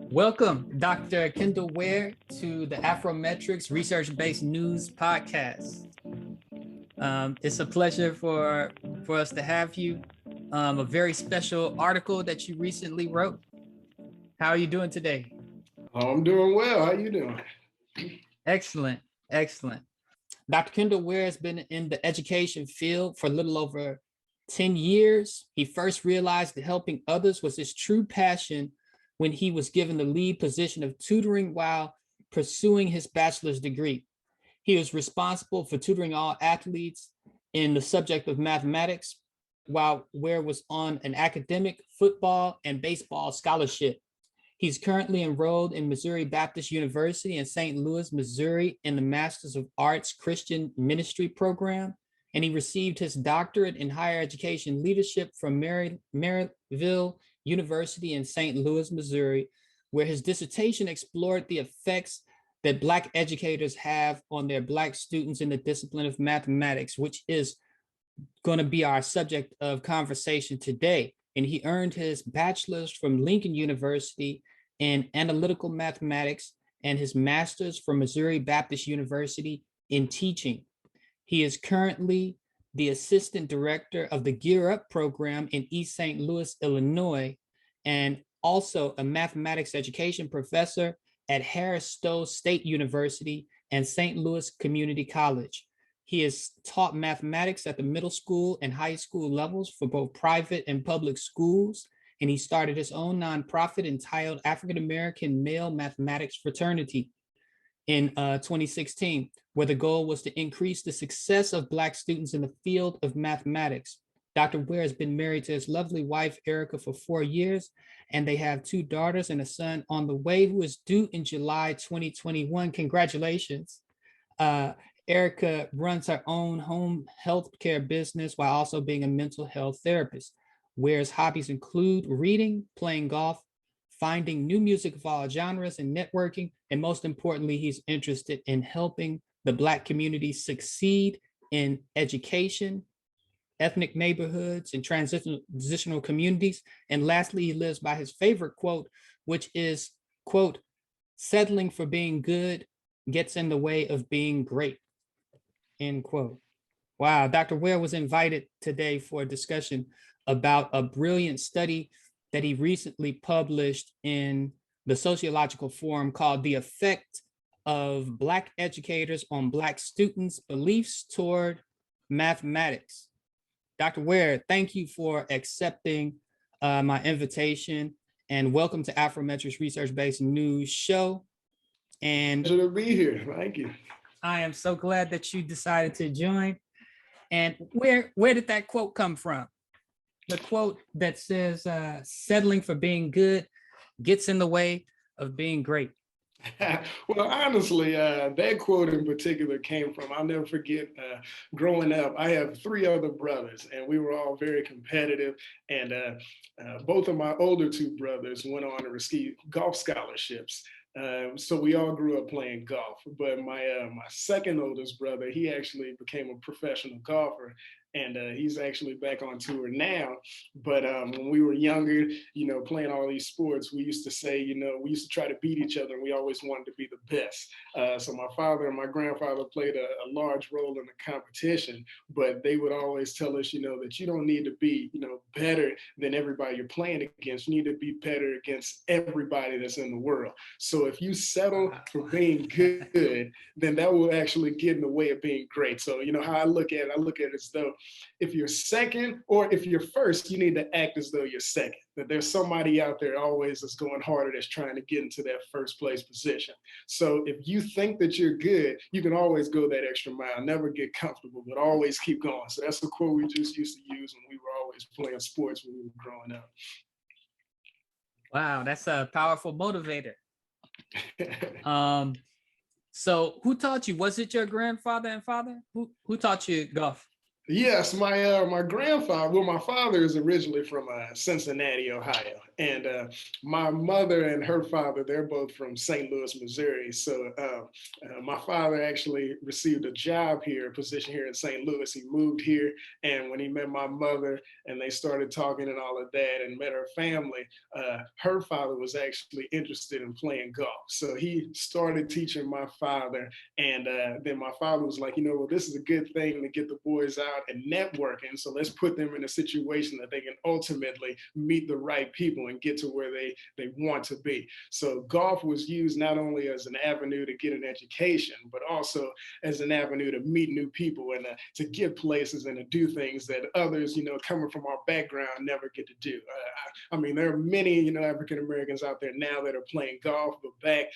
Welcome, Dr. Kendall Ware, to the Afrometrics Research-Based News Podcast. It's a pleasure for us to have you. A very special article that you recently wrote. How are you doing today? I'm doing well. How you doing? Excellent, excellent. Dr. Kendall Ware has been in the education field for a little over 10 years. He first realized that helping others was his true passion when he was given the lead position of tutoring while pursuing his bachelor's degree. He was responsible for tutoring all athletes in the subject of mathematics, while Ware was on an academic, football, and baseball scholarship. He's currently enrolled in Missouri Baptist University in St. Louis, Missouri, in the Masters of Arts Christian Ministry program, and he received his doctorate in higher education leadership from Maryville University in St. Louis, Missouri, where his dissertation explored the effects that Black educators have on their Black students in the discipline of mathematics, which is going to be our subject of conversation today. And he earned his bachelor's from Lincoln University in analytical mathematics and his master's from Missouri Baptist University in teaching. He is currently the assistant director of the Gear Up program in East St. Louis, Illinois, and also a mathematics education professor at Harris Stowe State University and St. Louis Community College. He has taught mathematics at the middle school and high school levels for both private and public schools, and he started his own nonprofit entitled African American Male Mathematics Fraternity in 2016, where the goal was to increase the success of Black students in the field of mathematics. Dr. Ware has been married to his lovely wife, Erica, for 4 years, and they have 2 daughters and a son on the way who is due in July 2021. Congratulations. Erica runs her own home health care business while also being a mental health therapist. Ware's hobbies include reading, playing golf, finding new music of all genres, and networking. And most importantly, he's interested in helping the Black community succeed in education, ethnic neighborhoods, and transitional communities. And lastly, he lives by his favorite quote, which is, quote, "Settling for being good gets in the way of being great," end quote. Wow, Dr. Ware was invited today for a discussion about a brilliant study that he recently published in the Sociological Forum called "The Effect of Black Educators on Black Students' Beliefs Toward Mathematics." Dr. Ware, thank you for accepting my invitation, and welcome to Afrometrics Research-Based News Show. And pleasure to be here. Thank you. I am so glad that you decided to join. And where did that quote come from? The quote that says, "Settling for being good gets in the way of being great." Well, honestly, that quote in particular came from, I'll never forget, growing up, I have 3 other brothers, and we were all very competitive. And both of my older 2 brothers went on to receive golf scholarships. So we all grew up playing golf. But my second oldest brother, he actually became a professional golfer, and he's actually back on tour now. But when we were younger, playing all these sports, we used to say, we used to try to beat each other, and we always wanted to be the best. So my father and my grandfather played a large role in the competition, but they would always tell us, that you don't need to be, better than everybody you're playing against. You need to be better against everybody that's in the world. So if you settle for being good, then that will actually get in the way of being great. So, how I look at it as though if you're second or if you're first, you need to act as though you're second. That there's somebody out there always that's going harder, that's trying to get into that first place position. So if you think that you're good, you can always go that extra mile. Never get comfortable, but always keep going. So that's the quote we just used to use when we were always playing sports when we were growing up. Wow, that's a powerful motivator. So who taught you? Was it your grandfather and father? Who taught you golf? Yes, my grandfather. Well, my father is originally from Cincinnati, Ohio, and my mother and her father, they're both from St. Louis, Missouri. So my father actually received a job here, a position here in St. Louis. He moved here, and when he met my mother, and they started talking and all of that, and met her family, her father was actually interested in playing golf. So he started teaching my father, and then my father was like, well, this is a good thing to get the boys out and networking. So let's put them in a situation that they can ultimately meet the right people and get to where they want to be. So golf was used not only as an avenue to get an education, but also as an avenue to meet new people and to get places and to do things that others, coming from our background, never get to do. I mean, there are many, African Americans out there now that are playing golf, but back,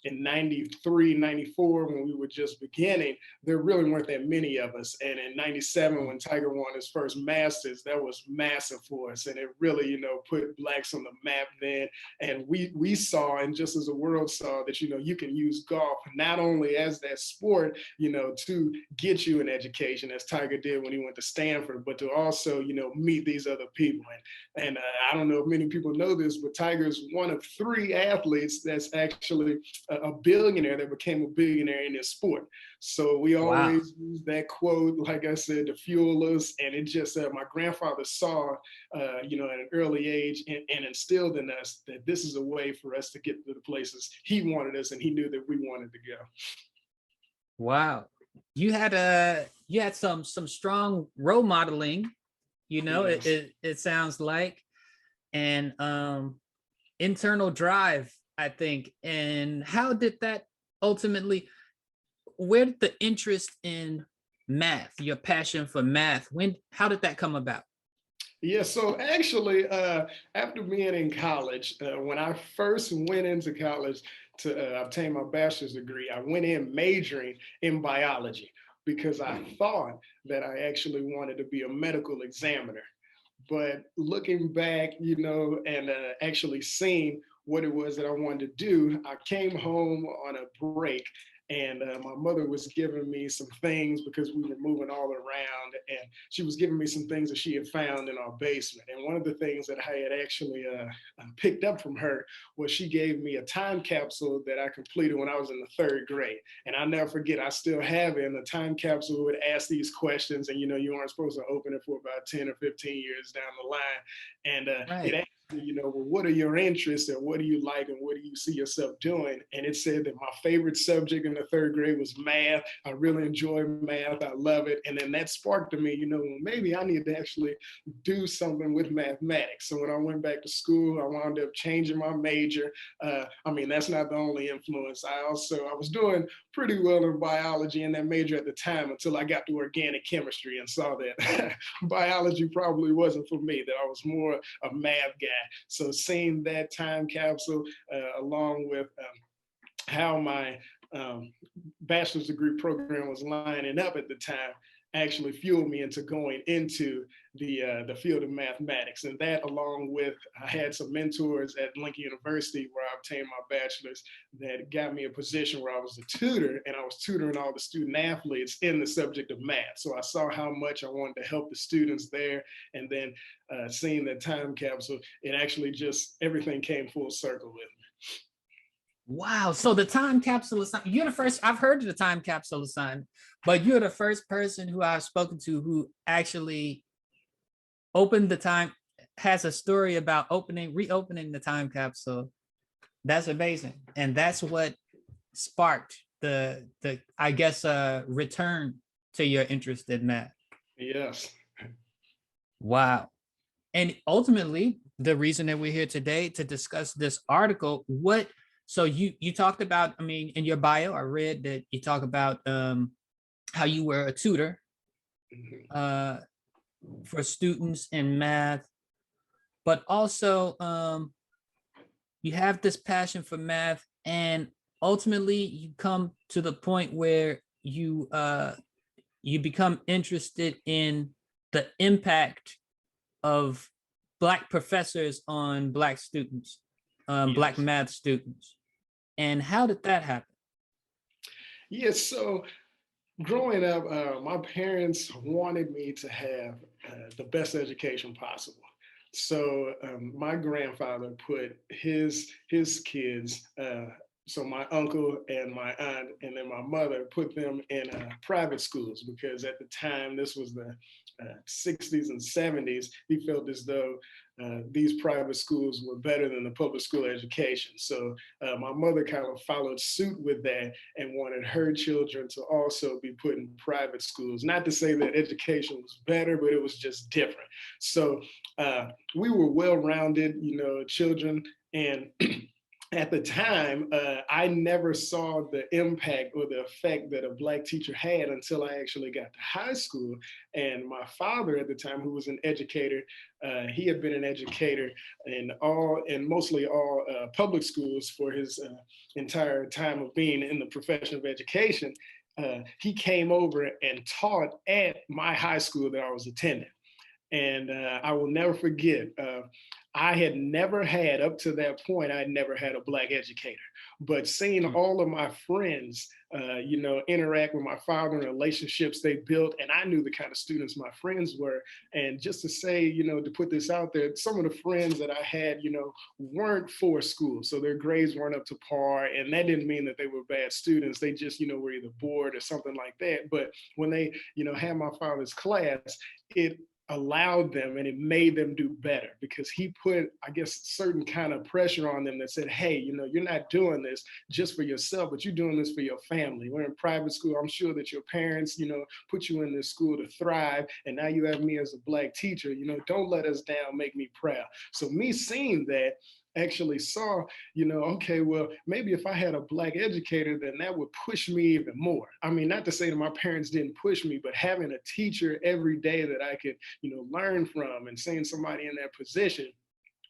in 93, 94, when we were just beginning, there really weren't that many of us. And in 97, when Tiger won his first Masters, that was massive for us. And it really, put Blacks on the map then. And we saw, and just as the world saw, that, you can use golf not only as that sport, to get you an education, as Tiger did when he went to Stanford, but to also, meet these other people. And I don't know if many people know this, but Tiger's one of 3 athletes that's actually a billionaire that became a billionaire in this sport. So we Wow. always use that quote, like I said, to fuel us. And it just, my grandfather saw, at an early age and instilled in us that this is a way for us to get to the places he wanted us, and he knew that we wanted to go. Wow. You had some strong role modeling, it Yes. it sounds like, and internal drive, I think. And how did that ultimately, where did the interest in math, your passion for math, how did that come about? Yeah, so actually, after being in college, when I first went into college to obtain my bachelor's degree, I went in majoring in biology because I thought that I actually wanted to be a medical examiner. But looking back, and actually seeing what it was that I wanted to do, I came home on a break, and my mother was giving me some things because we were moving all around, and she was giving me some things that she had found in our basement. And one of the things that I had actually picked up from her was she gave me a time capsule that I completed when I was in the 3rd grade. And I'll never forget, I still have it. And the time capsule would ask these questions, and you aren't supposed to open it for about 10 or 15 years down the line. And it Right. asked me, well, what are your interests and what do you like and what do you see yourself doing? And it said that my favorite subject in the 3rd grade was math. I really enjoy math. I love it. And then that sparked to me, maybe I need to actually do something with mathematics. So when I went back to school, I wound up changing my major. I mean, that's not the only influence. I was doing pretty well in biology in that major at the time until I got to organic chemistry and saw that biology probably wasn't for me, that I was more a math guy. So seeing that time capsule along with how my bachelor's degree program was lining up at the time actually fueled me into going into the field of mathematics. And that, along with, I had some mentors at Lincoln University where I obtained my bachelor's, that got me a position where I was a tutor, and I was tutoring all the student athletes in the subject of math. So I saw how much I wanted to help the students there. And then seeing that time capsule, it actually just, everything came full circle with me. Wow. So the time capsule assignment, you're the first, I've heard of the time capsule assignment, but you're the first person who I've spoken to who actually opened the time, has a story about reopening the time capsule. That's amazing. And that's what sparked the I guess return to your interest in math. Yes. Wow. And ultimately, the reason that we're here today to discuss this article, so you talked about, I mean, in your bio, I read that you talk about how you were a tutor Mhm. uh, for students in math, but also you have this passion for math, and ultimately you come to the point where you become interested in the impact of Black professors on Black students, Black Yes. math students. And how did that happen? Yes. So Growing up, my parents wanted me to have the best education possible. So my grandfather put his kids, so my uncle and my aunt and then my mother put them in private schools because at the time this was the 60s and 70s. He felt as though these private schools were better than the public school education. So my mother kind of followed suit with that and wanted her children to also be put in private schools. Not to say that education was better, but it was just different. So we were well-rounded, children. And at the time, I never saw the impact or the effect that a Black teacher had until I actually got to high school. And my father at the time, who was an educator, he had been an educator in mostly all public schools for his entire time of being in the profession of education. He came over and taught at my high school that I was attending. And I will never forget, I had never had, up to that point, I'd never had a Black educator. But seeing all of my friends, interact with my father and relationships they built, and I knew the kind of students my friends were. And just to say, to put this out there, some of the friends that I had, weren't for school. So their grades weren't up to par. And that didn't mean that they were bad students. They just, were either bored or something like that. But when they, had my father's class, it allowed them and it made them do better because he put, I guess, certain kind of pressure on them that said, hey, you're not doing this just for yourself, but you're doing this for your family. We're in private school. I'm sure that your parents, put you in this school to thrive. And now you have me as a Black teacher, don't let us down, make me proud. So me seeing that actually saw, okay, well, maybe if I had a Black educator, then that would push me even more. I mean, not to say that my parents didn't push me, but having a teacher every day that I could, learn from and seeing somebody in that position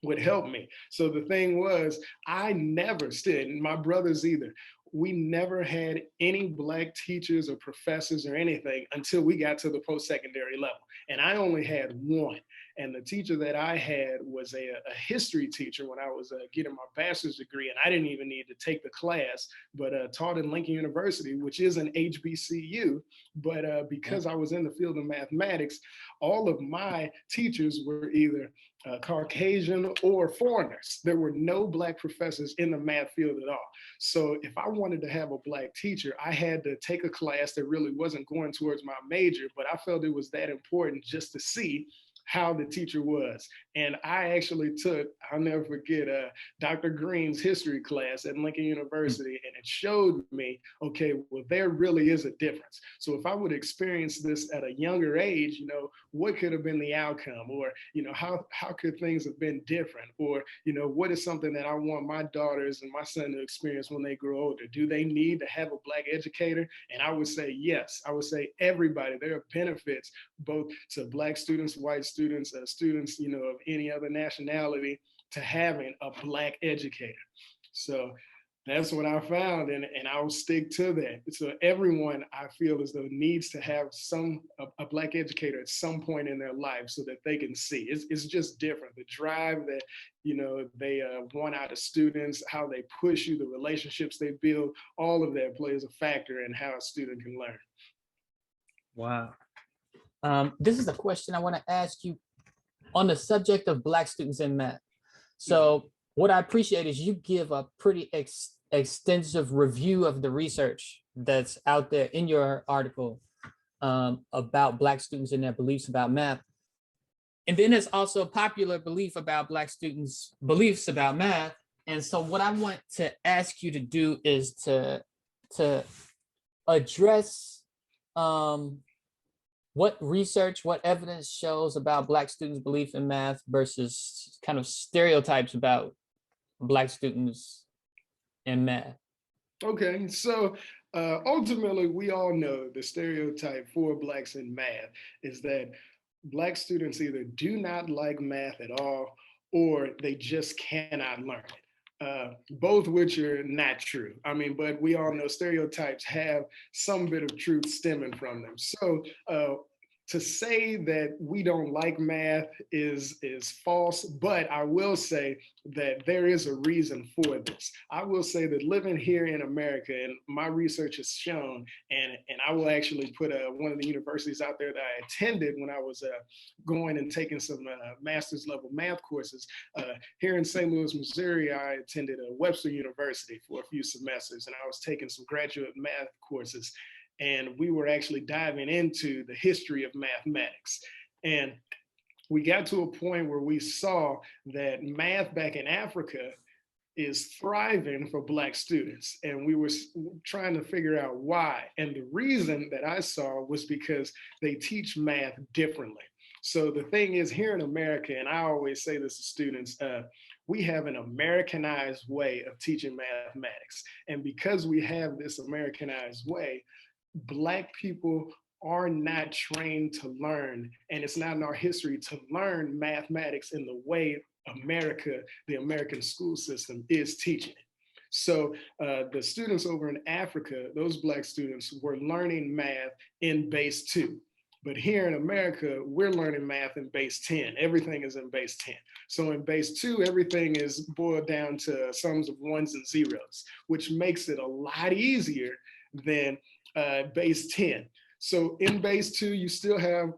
would help me. So the thing was, I never stood, and my brothers either, we never had any Black teachers or professors or anything until we got to the post-secondary level. And I only had one. And the teacher that I had was a history teacher when I was getting my bachelor's degree. And I didn't even need to take the class, but taught in Lincoln University, which is an HBCU. But because I was in the field of mathematics, all of my teachers were either Caucasian or foreigners. There were no Black professors in the math field at all. So if I wanted to have a Black teacher, I had to take a class that really wasn't going towards my major, but I felt it was that important just to see how the teacher was. And I actually took, I'll never forget, Dr. Green's history class at Lincoln University, and it showed me, okay, well, there really is a difference. So if I would experience this at a younger age, what could have been the outcome? Or, how could things have been different? Or, what is something that I want my daughters and my son to experience when they grow older? Do they need to have a Black educator? And I would say, yes. I would say everybody, there are benefits both to Black students, white students, students, of any other nationality, to having a Black educator. So that's what I found, and I will stick to that. So everyone, I feel as though, needs to have a Black educator at some point in their life so that they can see. It's just different. The drive that they want out of students, how they push you, the relationships they build, all of that plays a factor in how a student can learn. Wow. This is a question I want to ask you on the subject of Black students in math. So what I appreciate is you give a pretty extensive review of the research that's out there in your article about Black students and their beliefs about math. And then there's also a popular belief about Black students' beliefs about math. And so what I want to ask you to do is to address what research, what evidence shows about Black students' belief in math versus kind of stereotypes about Black students in math. Okay, so ultimately, we all know the stereotype for Blacks in math is that Black students either do not like math at all, or they just cannot learn it. Both which are not true. I mean, but we all know stereotypes have some bit of truth stemming from them. So to say that we don't like math is false, but I will say that there is a reason for this. I will say that living here in America, and my research has shown, and I will actually put one of the universities out there that I attended when I was going and taking some master's level math courses. Here in St. Louis, Missouri, I attended Webster University for a few semesters, and I was taking some graduate math courses. And we were actually diving into the history of mathematics. And we got to a point where we saw that math back in Africa is thriving for Black students. And we were trying to figure out why. And the reason that I saw was because they teach math differently. So the thing is, here in America, and I always say this to students, we have an Americanized way of teaching mathematics. And because we have this Americanized way, Black people are not trained to learn, and it's not in our history to learn mathematics in the way America, the American school system, is teaching it. So the students over in Africa, those Black students, were learning math in base 2. But here in America, we're learning math in base 10. Everything is in base 10. So in base 2, everything is boiled down to sums of ones and zeros, which makes it a lot easier than base 10. So in base 2, you still have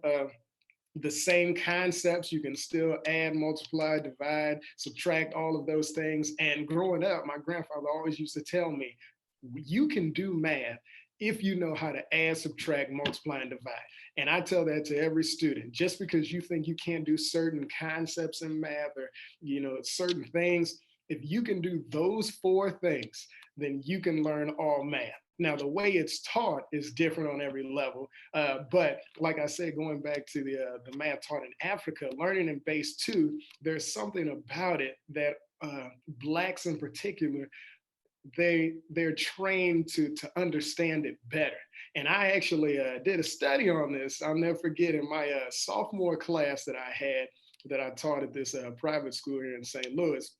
the same concepts. You can still add, multiply, divide, subtract, all of those things. And growing up, my grandfather always used to tell me, you can do math if you know how to add, subtract, multiply, and divide. And I tell that to every student. Just because you think you can't do certain concepts in math or certain things, if you can do those 4 things, then you can learn all math. Now, the way it's taught is different on every level. But like I said, going back to the math taught in Africa, learning in base 2, there's something about it that Blacks in particular, they're trained to understand it better. And I actually did a study on this. I'll never forget, in my sophomore class that I had, that I taught at this private school here in St. Louis,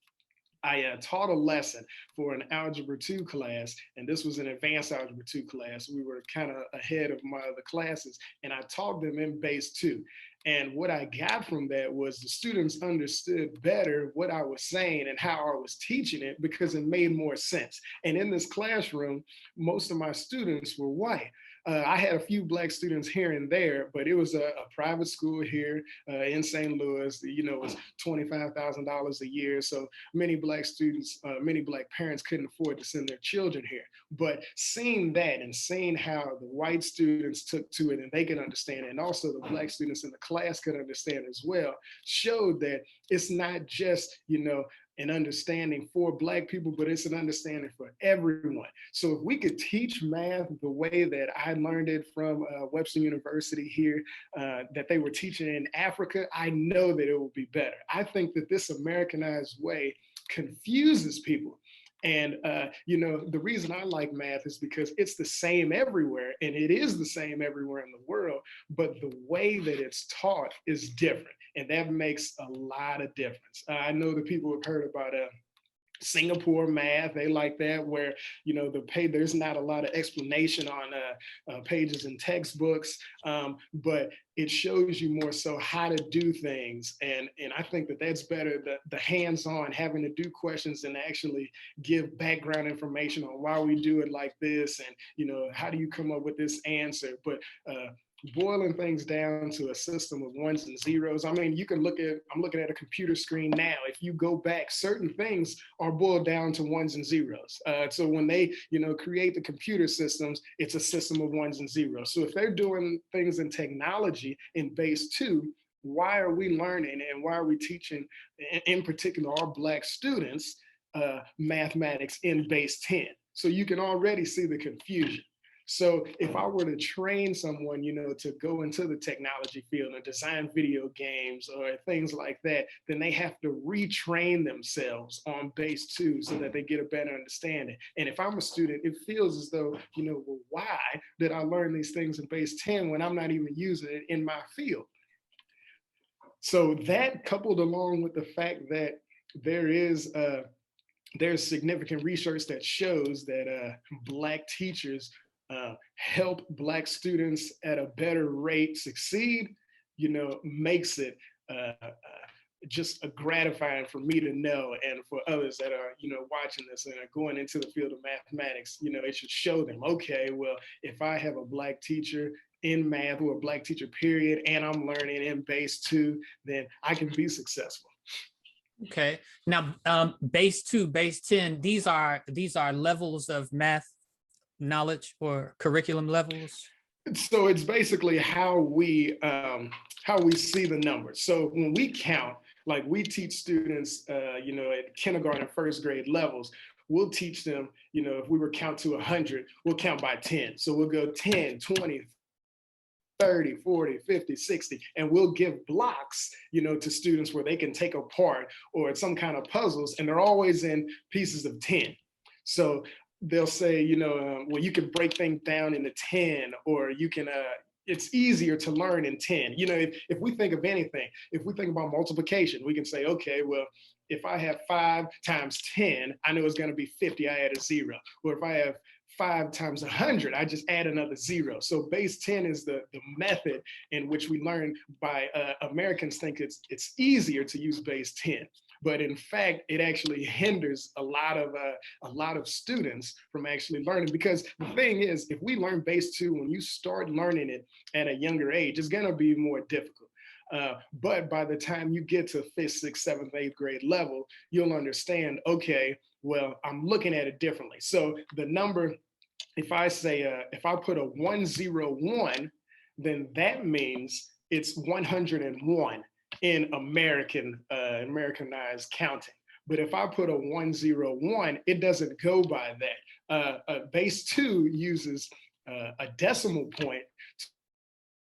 I taught a lesson for an Algebra 2 class, and this was an advanced Algebra 2 class. We were kind of ahead of my other classes, and I taught them in base 2. And what I got from that was the students understood better what I was saying and how I was teaching it, because it made more sense. And in this classroom, most of my students were white. I had a few Black students here and there, but it was a private school here in St. Louis. It was $25,000 a year. So many Black students, many Black parents couldn't afford to send their children here. But seeing that and seeing how the white students took to it and they could understand it, and also the Black students in the class could understand as well, showed that it's not just, an understanding for Black people, but it's an understanding for everyone. So if we could teach math the way that I learned it from Webster University here, that they were teaching in Africa, I know that it will be better. I think that this Americanized way confuses people. And, the reason I like math is because it's the same everywhere, and it is the same everywhere in the world, but the way that it's taught is different. And that makes a lot of difference. I know that people have heard about Singapore math. They like that, where there's not a lot of explanation on pages in textbooks, but it shows you more so how to do things. And I think that that's better, the hands-on, having to do questions and actually give background information on why we do it like this, and how do you come up with this answer. But boiling things down to a system of ones and zeros. I mean, I'm looking at a computer screen now. If you go back, certain things are boiled down to ones and zeros. So when they, create the computer systems, it's a system of ones and zeros. So if they're doing things in technology in base 2, why are we learning and why are we teaching, in particular, our Black students, mathematics in base 10? So you can already see the confusion. So if I were to train someone, to go into the technology field and design video games or things like that, then they have to retrain themselves on base 2 so that they get a better understanding. And if I'm a student, it feels as though, well, why did I learn these things in base 10 when I'm not even using it in my field? So that, coupled along with the fact that there's significant research that shows that Black teachers help Black students at a better rate succeed, makes it just a gratifying for me to know, and for others that are, watching this and are going into the field of mathematics, it should show them, okay, well, if I have a Black teacher in math, or a Black teacher period, and I'm learning in base 2, then I can be successful. Okay. Now, base 2, base 10, these are levels of math knowledge or curriculum levels. So it's basically how we see the numbers. So when we count, like we teach students, at kindergarten, first grade levels, we'll teach them, if we were count to 100, we'll count by 10. So we'll go 10, 20, 30, 40, 50, 60, and we'll give blocks, to students where they can take apart, or some kind of puzzles, and they're always in pieces of 10. So they'll say, well, you can break things down into 10, or you can, it's easier to learn in 10. If we think of anything, if we think about multiplication, we can say, okay, well, if I have 5 times 10, I know it's going to be 50, I add a 0. Or if I have 5 times 100, I just add another 0. So base 10 is the method in which we learn by, Americans think it's easier to use base 10. But in fact, it actually hinders a lot of students from actually learning, because the thing is, if we learn base 2, when you start learning it at a younger age, it's going to be more difficult. But by the time you get to 5th, 6th, 7th, 8th grade level, you'll understand, okay, well, I'm looking at it differently. So the number, if I say, if I put a 101, then that means it's 101 in Americanized counting. But if I put a 101, it doesn't go by that. Base 2 uses a decimal point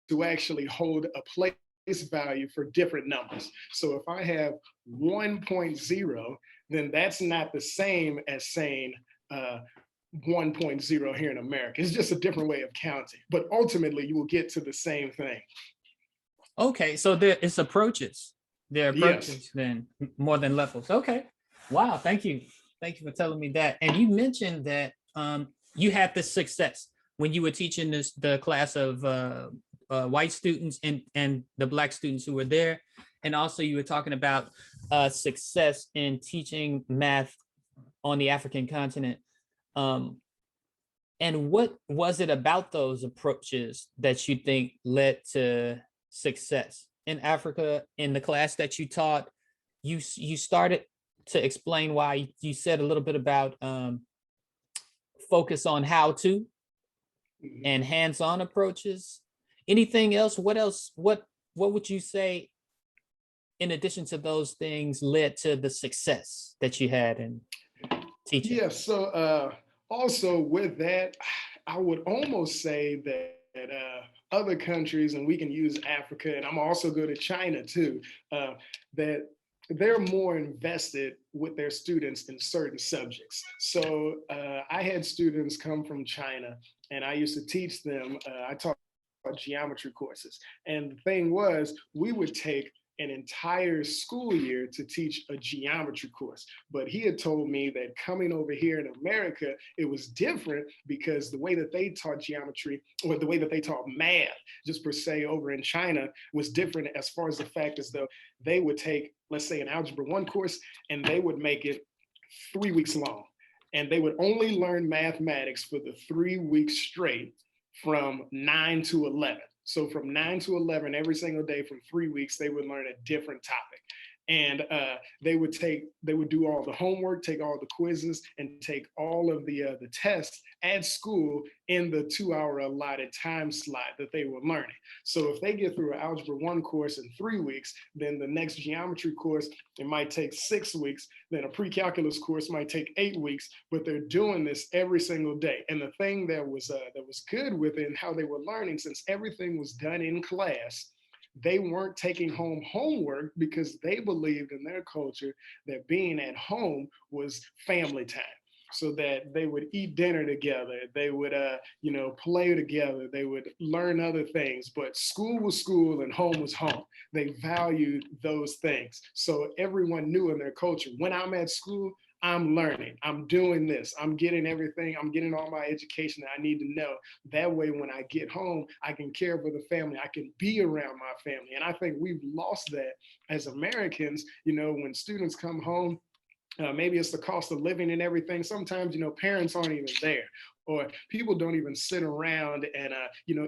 to actually hold a place value for different numbers. So if I have 1.0, then that's not the same as saying 1.0 here in America. It's just a different way of counting, but ultimately you will get to the same thing. Okay, so it's approaches. There are approaches, yes, then more than levels. Okay, wow, thank you for telling me that. And you mentioned that you had this success when you were teaching the class of white students and the Black students who were there, and also you were talking about success in teaching math on the African continent. And what was it about those approaches that you think led to success in Africa? In the class that you taught, you started to explain why. You said a little bit about focus on how to and hands-on approaches. Anything else? What would you say in addition to those things led to the success that you had in teaching? Yeah, so also with that, I would almost say that other countries, and we can use Africa, and I'm also go to China too, that they're more invested with their students in certain subjects. So I had students come from China, and I used to teach them, I taught geometry courses. And the thing was, we would take an entire school year to teach a geometry course. But he had told me that coming over here in America, it was different because the way that they taught geometry, or the way that they taught math, just per se over in China, was different, as far as the fact as though they would take, let's say, an Algebra 1 course, and they would make it 3 weeks long. And they would only learn mathematics for the 3 weeks straight from 9 to 11. So from 9 to 11, every single day for 3 weeks, they would learn a different topic. And they would do all the homework, take all the quizzes, and take all of the tests at school in the 2-hour allotted time slot that they were learning. So if they get through an Algebra 1 course in 3 weeks, then the next geometry course, it might take 6 weeks. Then a pre-calculus course might take 8 weeks, but they're doing this every single day. And the thing that was good within how they were learning, since everything was done in class, they weren't taking home homework because they believed in their culture that being at home was family time. So that they would eat dinner together, they would play together, they would learn other things, but school was school and home was home. They valued those things. So everyone knew in their culture, when I'm at school, I'm learning, I'm doing this, I'm getting everything, I'm getting all my education that I need to know. That way, when I get home, I can care for the family, I can be around my family. And I think we've lost that as Americans. When students come home, maybe it's the cost of living and everything. Sometimes, parents aren't even there, or people don't even sit around and,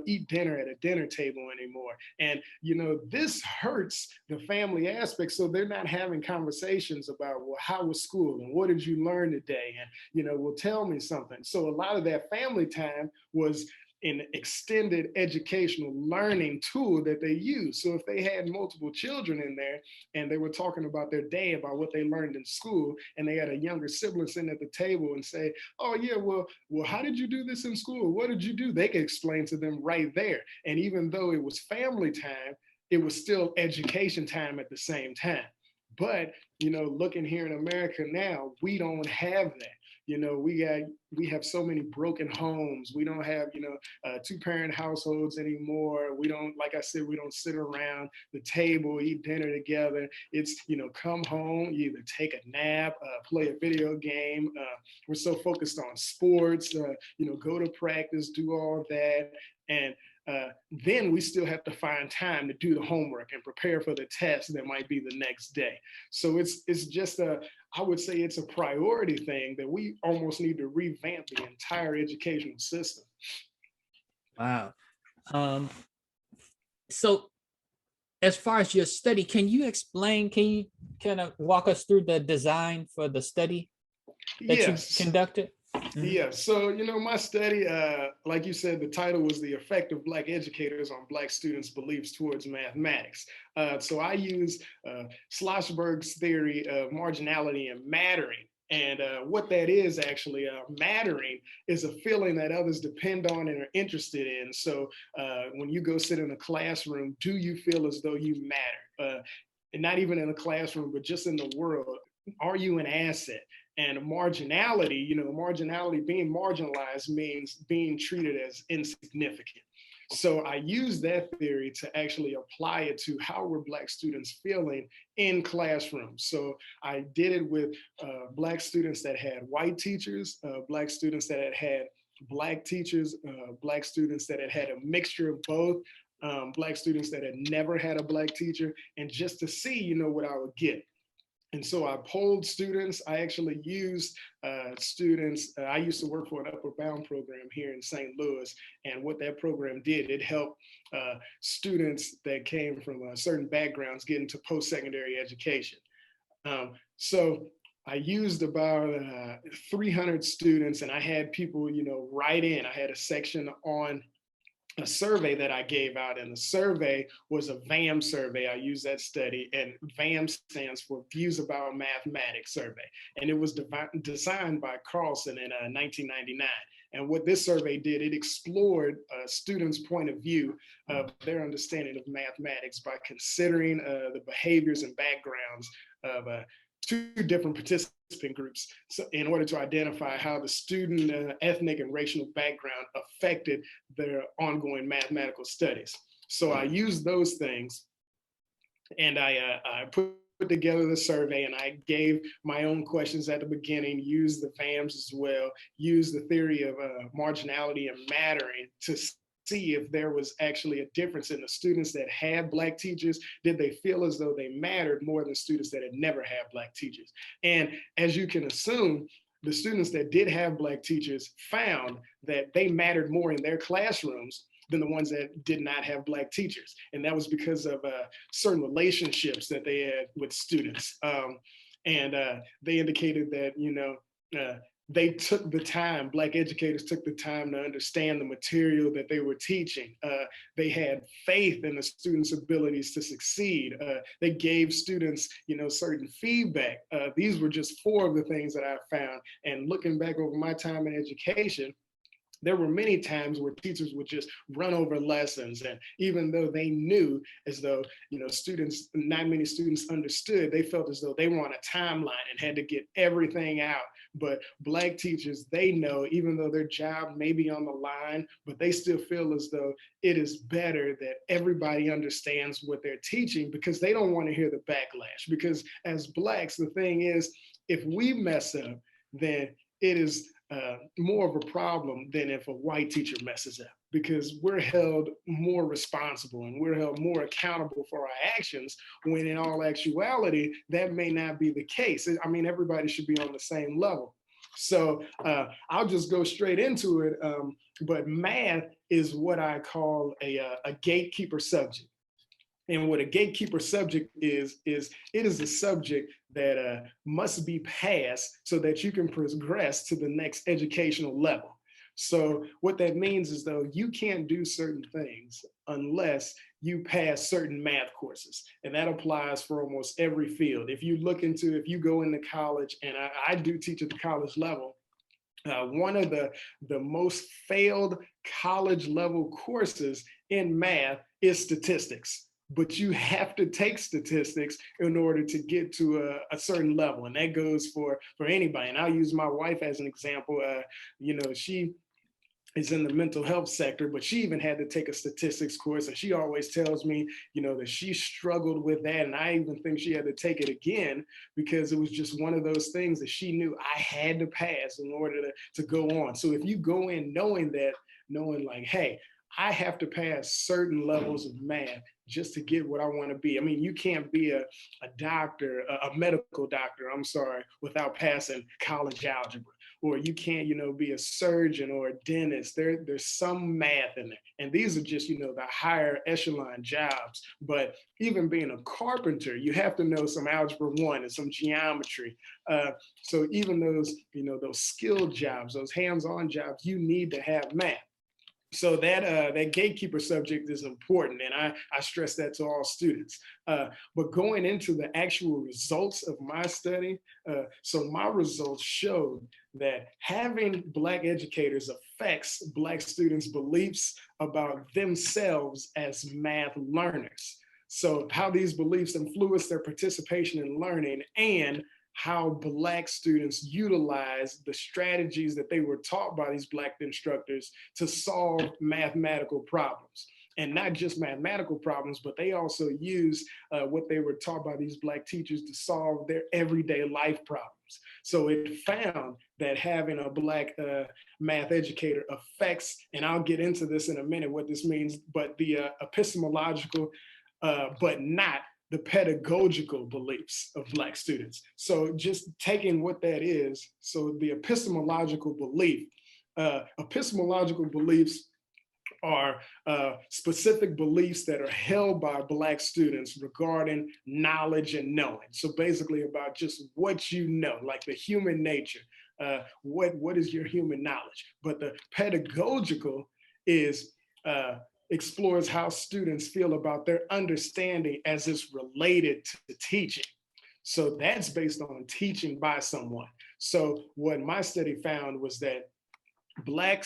eat dinner at a dinner table anymore. And, this hurts the family aspect. So they're not having conversations about, well, how was school and what did you learn today? And, well, tell me something. So a lot of that family time was an extended educational learning tool that they use. So if they had multiple children in there and they were talking about their day, about what they learned in school, and they had a younger sibling sitting at the table and say, oh yeah, well, how did you do this in school? What did you do? They could explain to them right there. And even though it was family time, it was still education time at the same time. But, looking here in America now, we don't have that. We have so many broken homes. We don't have, two-parent households anymore. We don't, like I said, we don't sit around the table, eat dinner together. It's, come home, you either take a nap, play a video game. We're so focused on sports, go to practice, do all that. And then we still have to find time to do the homework and prepare for the test that might be the next day. So it's just I would say it's a priority thing that we almost need to revamp the entire educational system. Wow. So as far as your study, can you kind of walk us through the design for the study that Yes. you conducted? Yeah, so my study, like you said, the title was "The Effect of Black Educators on Black Students' Beliefs Towards Mathematics." So I use Schlossberg's theory of marginality and mattering. And what that is actually, mattering is a feeling that others depend on and are interested in. So when you go sit in a classroom, do you feel as though you matter? And not even in a classroom, but just in the world, are you an asset? And marginality, marginality, being marginalized means being treated as insignificant. So I use that theory to actually apply it to how were Black students feeling in classrooms. So I did it with Black students that had white teachers, Black students that had Black teachers, Black students that had a mixture of both, Black students that had never had a Black teacher, and just to see, what I would get. And so I polled students. I actually used students. I used to work for an Upward Bound program here in St. Louis. And what that program did, it helped students that came from certain backgrounds get into post-secondary education. So I used about 300 students, and I had people, write in. I had a section on a survey that I gave out, and the survey was a VAM survey. I used that study, and VAM stands for Views About Mathematics Survey, and it was designed by Carlson in 1999. And what this survey did, it explored students' point of view of their understanding of mathematics by considering the behaviors and backgrounds of two different participant groups, so in order to identify how the student ethnic and racial background affected their ongoing mathematical studies. So I used those things, and I put together the survey, and I gave my own questions at the beginning, used the VAMs as well, used the theory of marginality and mattering to see if there was actually a difference in the students that had Black teachers. Did they feel as though they mattered more than students that had never had Black teachers? And as you can assume, the students that did have Black teachers found that they mattered more in their classrooms than the ones that did not have Black teachers. And that was because of certain relationships that they had with students. And they indicated that, they took the time, Black educators took the time to understand the material that they were teaching. They had faith in the students' abilities to succeed. They gave students, certain feedback. These were just 4 of the things that I found. And looking back over my time in education, there were many times where teachers would just run over lessons. And even though they knew as though, students, not many students understood, they felt as though they were on a timeline and had to get everything out. But Black teachers, they know, even though their job may be on the line, but they still feel as though it is better that everybody understands what they're teaching, because they don't want to hear the backlash. Because as Blacks, the thing is, if we mess up, then it is more of a problem than if a white teacher messes up, because we're held more responsible and we're held more accountable for our actions, when in all actuality, that may not be the case. I mean, everybody should be on the same level. So I'll just go straight into it. But math is what I call a gatekeeper subject. And what a gatekeeper subject is it is a subject that must be passed so that you can progress to the next educational level. So what that means is, though, you can't do certain things unless you pass certain math courses. And that applies for almost every field. If you go into college, and I do teach at the college level, one of the most failed college level courses in math is statistics. But you have to take statistics in order to get to a certain level. And that goes for anybody. And I'll use my wife as an example. She is in the mental health sector, but she even had to take a statistics course. And she always tells me, that she struggled with that. And I even think she had to take it again, because it was just one of those things that she knew I had to pass in order to go on. So if you go in knowing like, hey, I have to pass certain levels of math just to get what I want to be. I mean, you can't be a doctor, a medical doctor, I'm sorry, without passing college algebra. Or you can't, be a surgeon or a dentist. There's some math in there. And these are just, the higher echelon jobs. But even being a carpenter, you have to know some algebra 1 and some geometry. So even those, those skilled jobs, those hands-on jobs, you need to have math. So that gatekeeper subject is important, and I stress that to all students. But going into the actual results of my study, so my results showed that having Black educators affects Black students' beliefs about themselves as math learners. So how these beliefs influence their participation in learning, and how Black students utilize the strategies that they were taught by these Black instructors to solve mathematical problems. And not just mathematical problems, but they also use what they were taught by these Black teachers to solve their everyday life problems. So it found that having a Black math educator affects, and I'll get into this in a minute, what this means, but the epistemological, but not the pedagogical beliefs of Black students. So just taking what that is, so the epistemological beliefs are specific beliefs that are held by Black students regarding knowledge and knowing. So basically about just what you know, like the human nature, what is your human knowledge? But the pedagogical is explores how students feel about their understanding as it's related to teaching. So that's based on teaching by someone. So what my study found was that Black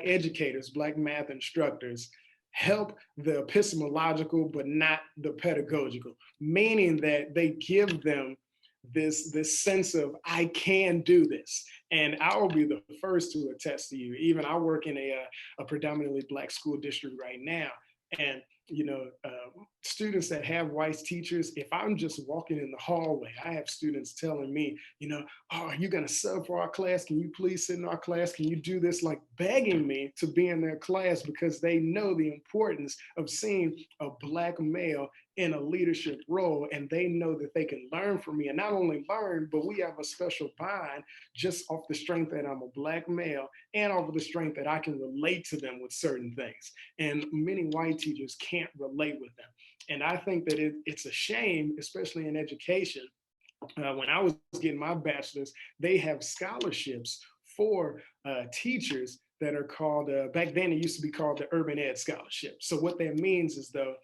educators, Black math instructors help the epistemological, but not the pedagogical, meaning that they give them this sense of, I can do this. And I will be the first to attest to you. Even I work in a predominantly Black school district right now. And students that have white teachers, if I'm just walking in the hallway, I have students telling me, oh, are you going to sub for our class? Can you please sit in our class? Can you do this? Like begging me to be in their class, because they know the importance of seeing a Black male in a leadership role, and they know that they can learn from me. And not only learn, but we have a special bond just off the strength that I'm a Black male, and off of the strength that I can relate to them with certain things. And many white teachers can't relate with them. And I think that it's a shame, especially in education. When I was getting my bachelor's, they have scholarships for teachers that are called, back then it used to be called the Urban Ed Scholarship. So what that means is, though,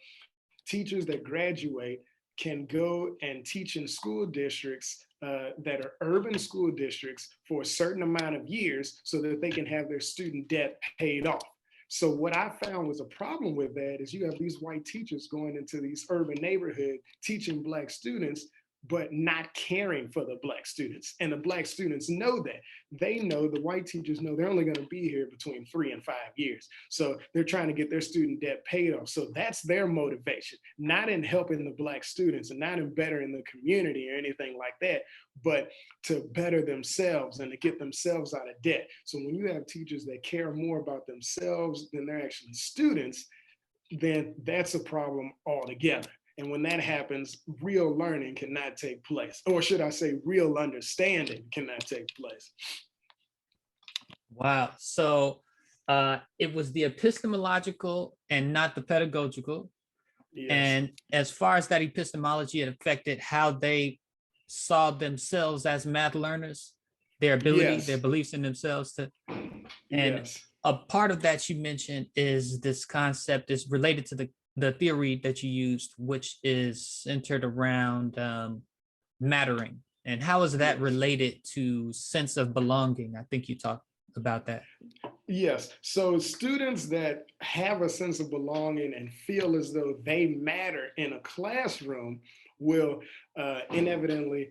teachers that graduate can go and teach in school districts that are urban school districts for a certain amount of years, so that they can have their student debt paid off. So what I found was a problem with that is you have these white teachers going into these urban neighborhoods teaching Black students, but not caring for the Black students. And the Black students know that. They know, the white teachers know they're only going to be here between 3 and 5 years. So they're trying to get their student debt paid off. So that's their motivation, not in helping the Black students and not in bettering the community or anything like that, but to better themselves and to get themselves out of debt. So when you have teachers that care more about themselves than they're actually students, then that's a problem altogether. And when that happens, real learning cannot take place. Or should I say, real understanding cannot take place. Wow. So it was the epistemological and not the pedagogical. Yes. And as far as that epistemology, it affected how they saw themselves as math learners, their ability, Yes. their beliefs in themselves to. And yes. a part of that you mentioned is this concept is related to the theory that you used, which is centered around mattering. And how is that Yes. related to sense of belonging? I think you talked about that. Yes. So students that have a sense of belonging and feel as though they matter in a classroom will inevitably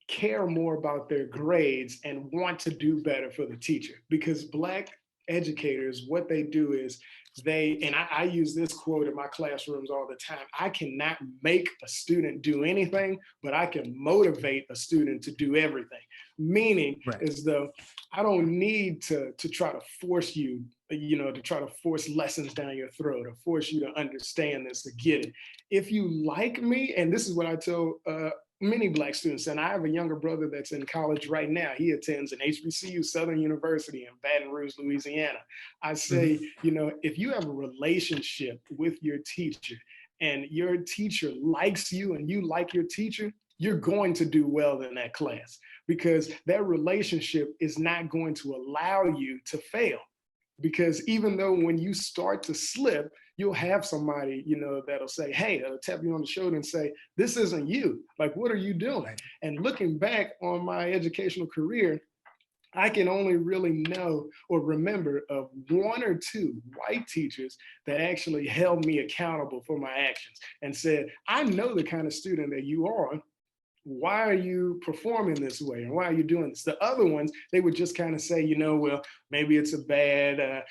care more about their grades and want to do better for the teacher. Because Black educators, what they do is and I use this quote in my classrooms all the time, I cannot make a student do anything, but I can motivate a student to do everything. Meaning, right. As though I don't need to try to force you, to try to force lessons down your throat or force you to understand this, to get it. If you like me, and this is what I tell many Black students, and I have a younger brother that's in college right now. He attends an HBCU, Southern University in Baton Rouge, Louisiana. I say, if you have a relationship with your teacher and your teacher likes you and you like your teacher, you're going to do well in that class, because that relationship is not going to allow you to fail. Because even though when you start to slip, you'll have somebody, that'll say, hey, they'll tap you on the shoulder and say, this isn't you. Like, what are you doing? Right. And looking back on my educational career, I can only really know or remember of 1 or 2 white teachers that actually held me accountable for my actions and said, I know the kind of student that you are. Why are you performing this way? And why are you doing this? The other ones, they would just kind of say, well, maybe it's a bad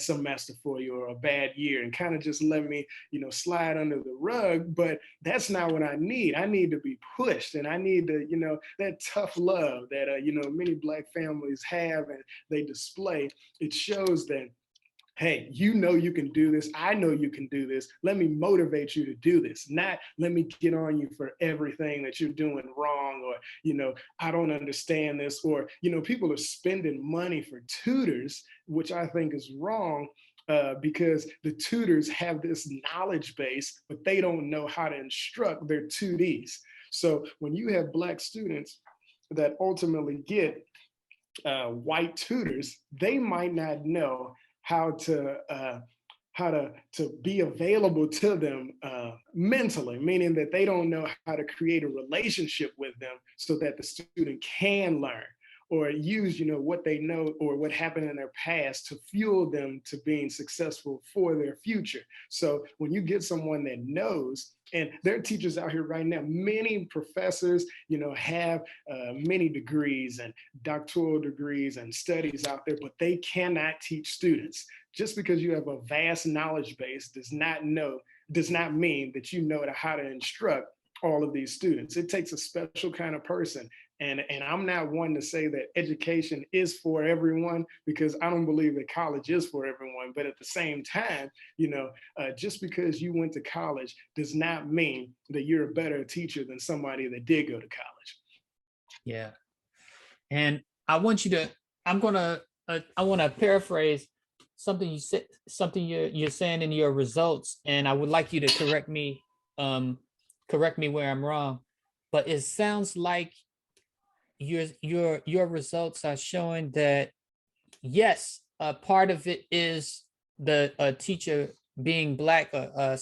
semester for you or a bad year, and kind of just let me, slide under the rug. But that's not what I need. I need to be pushed, and I need to, that tough love that, many Black families have and they display. It shows that, hey, you can do this. I know you can do this. Let me motivate you to do this. Not let me get on you for everything that you're doing wrong, or, I don't understand this, or, people are spending money for tutors, which I think is wrong. Because the tutors have this knowledge base, but they don't know how to instruct their tutees. So when you have Black students that ultimately get white tutors, they might not know how to be available to them mentally, meaning that they don't know how to create a relationship with them so that the student can learn or use, what they know or what happened in their past to fuel them to being successful for their future. So when you get someone that knows, and there are teachers out here right now, many professors, have many degrees and doctoral degrees and studies out there, but they cannot teach students. Just because you have a vast knowledge base does not mean that you know how to instruct all of these students. It takes a special kind of person. And I'm not one to say that education is for everyone, because I don't believe that college is for everyone. But at the same time, just because you went to college does not mean that you're a better teacher than somebody that did go to college. Yeah. And I want to paraphrase something you said, something you're saying in your results, and I would like you to correct me where I'm wrong. But it sounds like your results are showing that, yes, a part of it is the teacher being Black, a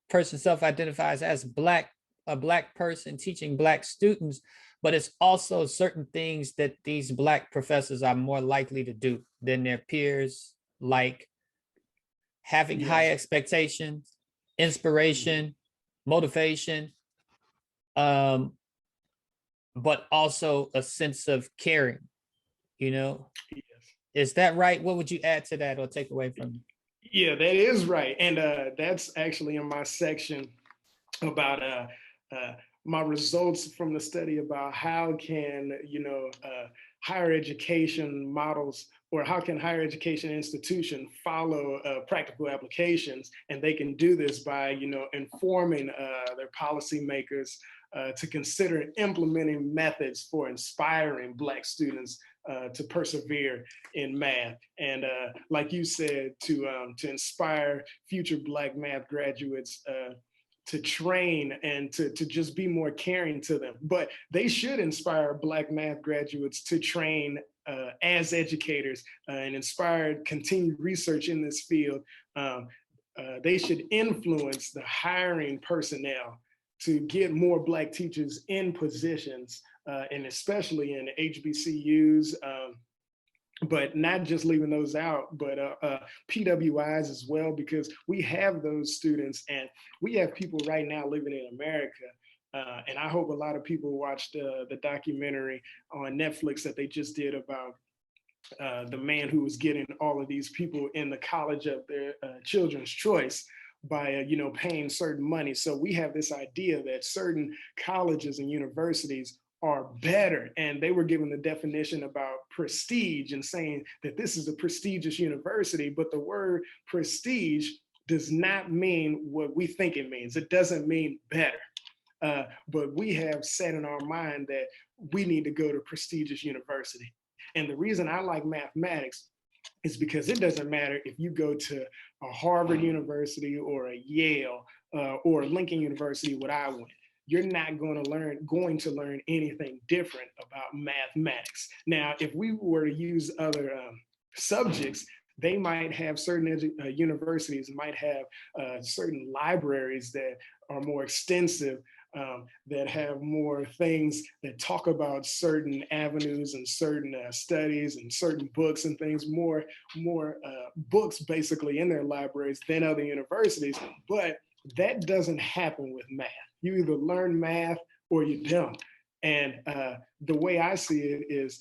person self-identifies as Black, a Black person teaching Black students, but it's also certain things that these Black professors are more likely to do than their peers, like having high expectations, inspiration, motivation, um, but also a sense of caring, you know? Yes. Is that right? What would you add to that or take away from Yeah, that is right. And that's actually in my section about uh, my results from the study about how can higher education models, or how can higher education institution follow practical applications, and they can do this by informing their policymakers to consider implementing methods for inspiring Black students to persevere in math, and like you said, to inspire future Black math graduates to train and to just be more caring to them. But they should inspire Black math graduates to train as educators and inspire continued research in this field. They should influence the hiring personnel to get more Black teachers in positions, and especially in HBCUs, but not just leaving those out, but PWIs as well, because we have those students, and we have people right now living in America. And I hope a lot of people watched the documentary on Netflix that they just did about the man who was getting all of these people in the college of their children's choice by paying certain money. So we have this idea that certain colleges and universities are better, and they were given the definition about prestige and saying that this is a prestigious university, but the word prestige does not mean what we think it means. It doesn't mean better. But we have set in our mind that we need to go to prestigious university. And the reason I like mathematics is because it doesn't matter if you go to a Harvard University or a Yale or Lincoln University, what I went. You're not going to learn anything different about mathematics. Now, if we were to use other subjects, they might have certain universities might have certain libraries that are more extensive, that have more things that talk about certain avenues and certain studies and certain books and things, more books basically in their libraries than other universities. But that doesn't happen with math. You either learn math or you don't. And the way I see it is,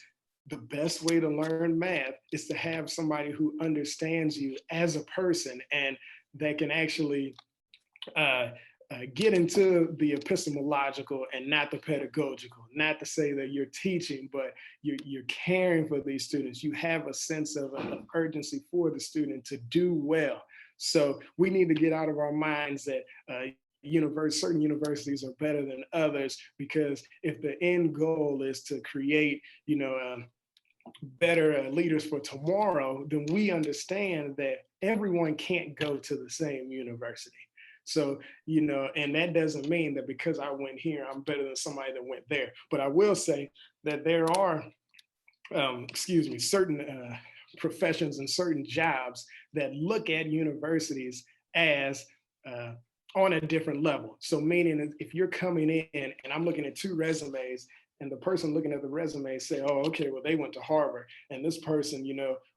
the best way to learn math is to have somebody who understands you as a person, and that can actually get into the epistemological and not the pedagogical. Not to say that you're teaching, but you're caring for these students. You have a sense of urgency for the student to do well. So we need to get out of our minds that certain universities are better than others, because if the end goal is to create, better leaders for tomorrow, then we understand that everyone can't go to the same university. So, and that doesn't mean that because I went here, I'm better than somebody that went there. But I will say that there are, certain professions and certain jobs that look at universities as on a different level. So meaning if you're coming in and I'm looking at two resumes, and the person looking at the resume say, oh, okay, well, they went to Harvard, and this person,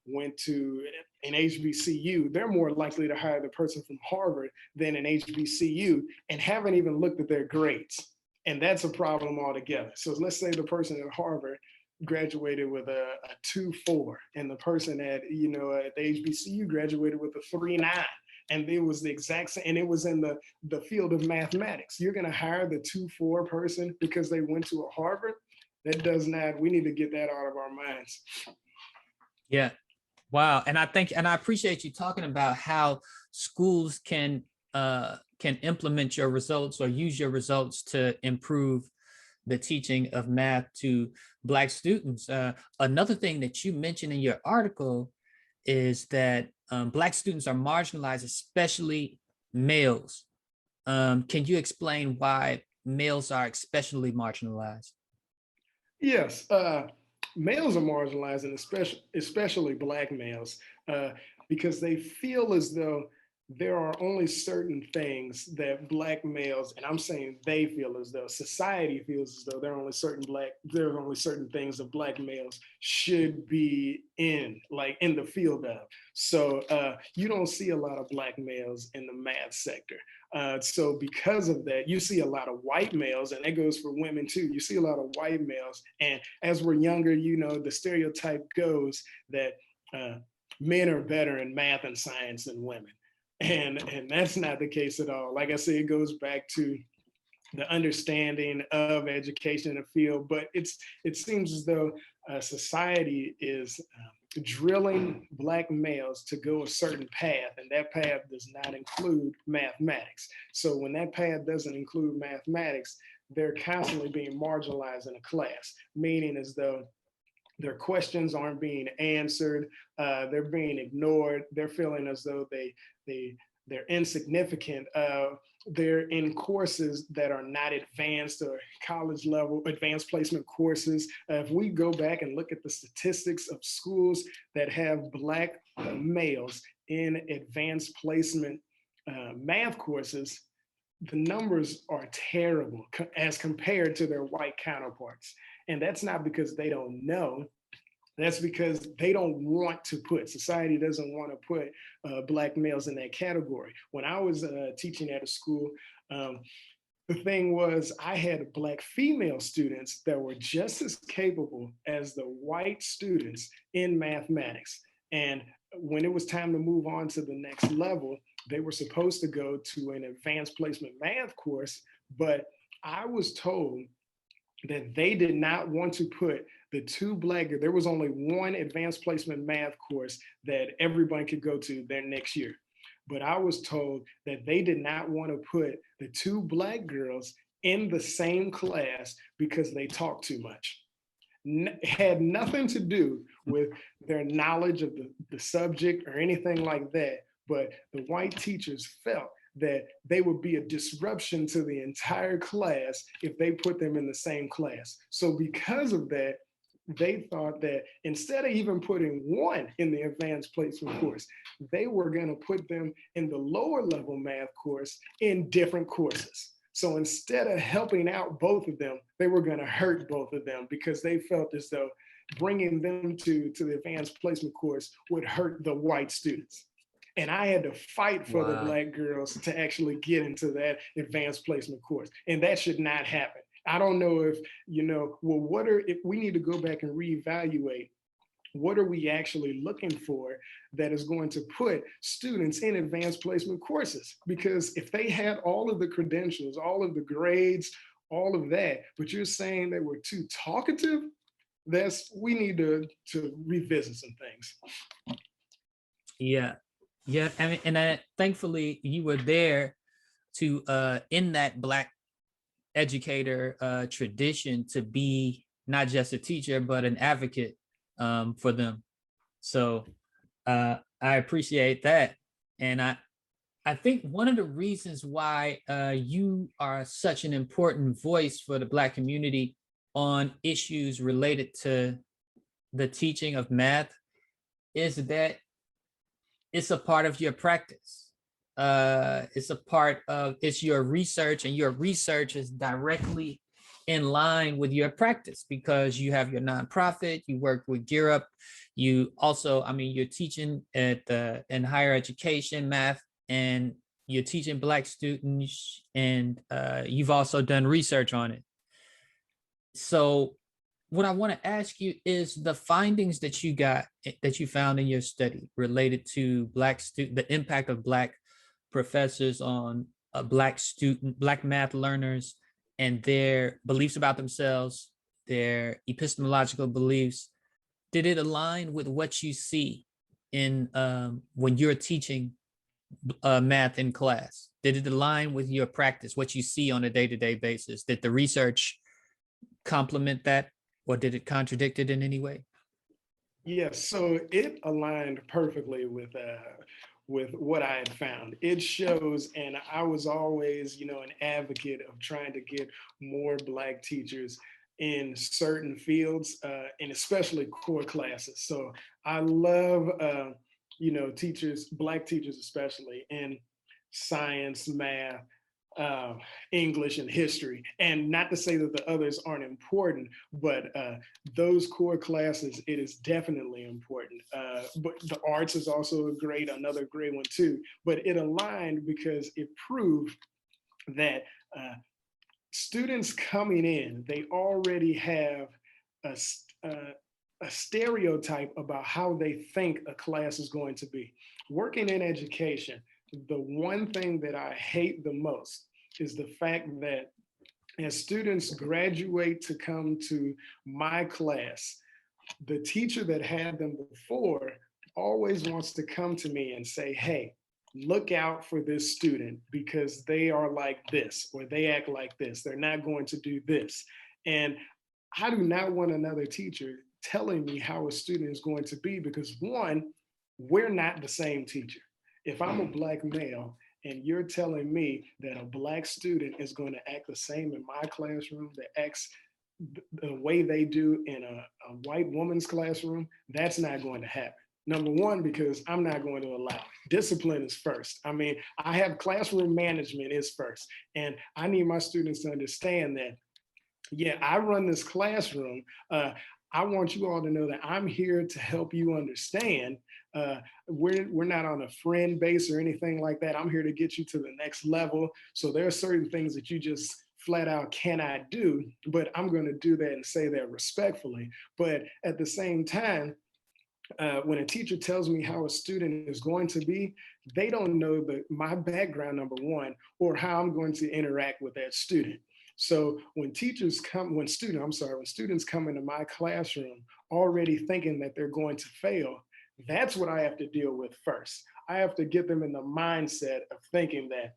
went to an HBCU, they're more likely to hire the person from Harvard than an HBCU, and haven't even looked at their grades. And that's a problem altogether. So let's say the person at Harvard graduated with a 2.4, and the person at the HBCU graduated with a 3.9, and it was the exact same, and it was in the field of mathematics. You're going to hire the 2.4 person because they went to a Harvard? That does not. We need to get that out of our minds. Yeah. Wow. And I appreciate you talking about how schools can implement your results or use your results to improve the teaching of math to Black students. Another thing that you mentioned in your article is that Black students are marginalized, especially males. Can you explain why males are especially marginalized? Yes, males are marginalized, and especially Black males, because they feel as though there are only certain things that Black males, and I'm saying they feel as though society feels as though there are only certain things that Black males should be in, like in the field of. So you don't see a lot of Black males in the math sector. So because of that, you see a lot of white males, and that goes for women too. You see a lot of white males, and as we're younger, you know, the stereotype goes that men are better in math and science than women. And that's not the case at all. Like I said, it goes back to the understanding of education in the field, but it seems as though society is drilling Black males to go a certain path, and that path does not include mathematics. So when that path doesn't include mathematics, they're constantly being marginalized in a class, meaning as though their questions aren't being answered, they're being ignored, they're feeling as though they're insignificant. They're in courses that are not advanced or college level advanced placement courses. If we go back and look at the statistics of schools that have Black males in advanced placement math courses, the numbers are terrible as compared to their white counterparts. And that's not because they don't know, that's because they don't want to put, society doesn't want to put Black males in that category. When I was teaching at a school, the thing was I had Black female students that were just as capable as the white students in mathematics. And when it was time to move on to the next level, they were supposed to go to an advanced placement math course, but I was told that they did not want to put the two Black, there was only one advanced placement math course that everybody could go to their next year. But I was told that they did not want to put the two Black girls in the same class because they talked too much. Had nothing to do with their knowledge of the subject or anything like that, but the white teachers felt that they would be a disruption to the entire class if they put them in the same class. So because of that, they thought that instead of even putting one in the advanced placement course, they were going to put them in the lower level math course in different courses. So instead of helping out both of them, they were going to hurt both of them because they felt as though bringing them to the advanced placement course would hurt the white students. And I had to fight for the Black girls to actually get into that advanced placement course. And that should not happen. I don't know if, you know, well, if we need to go back and reevaluate, what are we actually looking for that is going to put students in advanced placement courses? Because if they had all of the credentials, all of the grades, all of that, but you're saying they were too talkative, we need to revisit some things. Yeah. Yeah. I mean, and thankfully you were there to in that Black educator tradition to be not just a teacher, but an advocate for them. So I appreciate that. And I think one of the reasons why you are such an important voice for the Black community on issues related to the teaching of math is that it's a part of your practice. It's your research, and your research is directly in line with your practice because you have your nonprofit, you work with Gear Up, you also, I mean, you're teaching in higher education math, and you're teaching Black students, and you've also done research on it. So what I want to ask you is the findings that you found in your study related to the impact of Black professors on Black math learners and their beliefs about themselves, their epistemological beliefs. Did it align with what you see in when you're teaching math in class? Did it align with your practice, what you see on a day-to-day basis? Did the research complement that, or did it contradict it in any way? Yes, so it aligned perfectly with what I had found. It shows, and I was always, you know, an advocate of trying to get more Black teachers in certain fields, and especially core classes. So I love teachers, Black teachers especially, in science, math, uh, English, and history. And not to say that the others aren't important, but those core classes, it is definitely important. But the arts is also another great one too. But it aligned because it proved that uh, students coming in, they already have a, a stereotype about how they think a class is going to be. Working in education, the one thing that I hate the most is the fact that as students graduate to come to my class, the teacher that had them before always wants to come to me and say, hey, look out for this student because they are like this or they act like this. They're not going to do this. And I do not want another teacher telling me how a student is going to be because one, we're not the same teacher. If I'm a Black male and you're telling me that a Black student is going to act the same in my classroom that acts the way they do in a white woman's classroom, that's not going to happen. Number one, because I'm not going to allow it. Discipline is first. I mean, I have classroom management is first. And I need my students to understand that, yeah, I run this classroom. I want you all to know that I'm here to help you understand. We're not on a friend base or anything like that. I'm here to get you to the next level. So there are certain things that you just flat out cannot do, but I'm going to do that and say that respectfully. But at the same time, when a teacher tells me how a student is going to be, they don't know my background, number one, or how I'm going to interact with that student. So when students come into my classroom already thinking that they're going to fail, that's what I have to deal with first. I have to get them in the mindset of thinking that,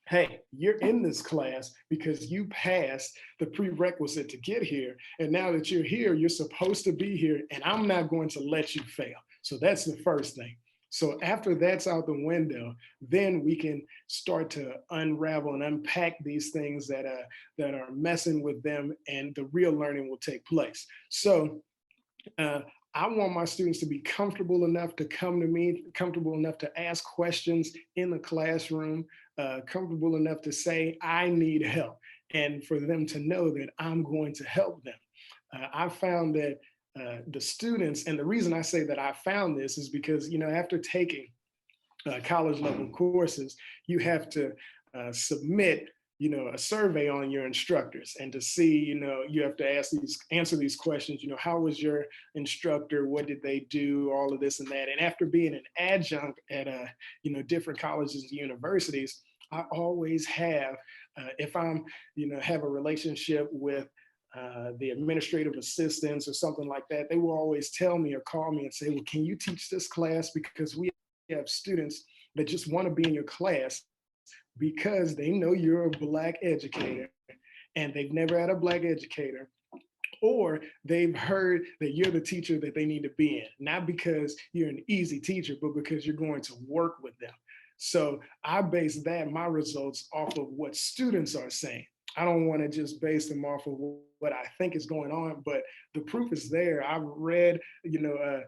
hey, you're in this class because you passed the prerequisite to get here. And now that you're here, you're supposed to be here, and I'm not going to let you fail. So that's the first thing. So after that's out the window, then we can start to unravel and unpack these things that are messing with them, and the real learning will take place. So I want my students to be comfortable enough to come to me, comfortable enough to ask questions in the classroom, comfortable enough to say, I need help, and for them to know that I'm going to help them. I found that the students, and the reason I say that I found this is because, after taking college level courses, you have to submit a survey on your instructors, and to see, you have to answer these questions, how was your instructor, what did they do, all of this and that. And after being an adjunct at different colleges and universities, I always have, if I'm, have a relationship with the administrative assistants or something like that, they will always tell me or call me and say, well, can you teach this class? Because we have students that just want to be in your class because they know you're a Black educator and they've never had a Black educator, or they've heard that you're the teacher that they need to be in, not because you're an easy teacher, but because you're going to work with them. So I base my results off of what students are saying. I don't want to just base them off of what I think is going on, but the proof is there. I've read,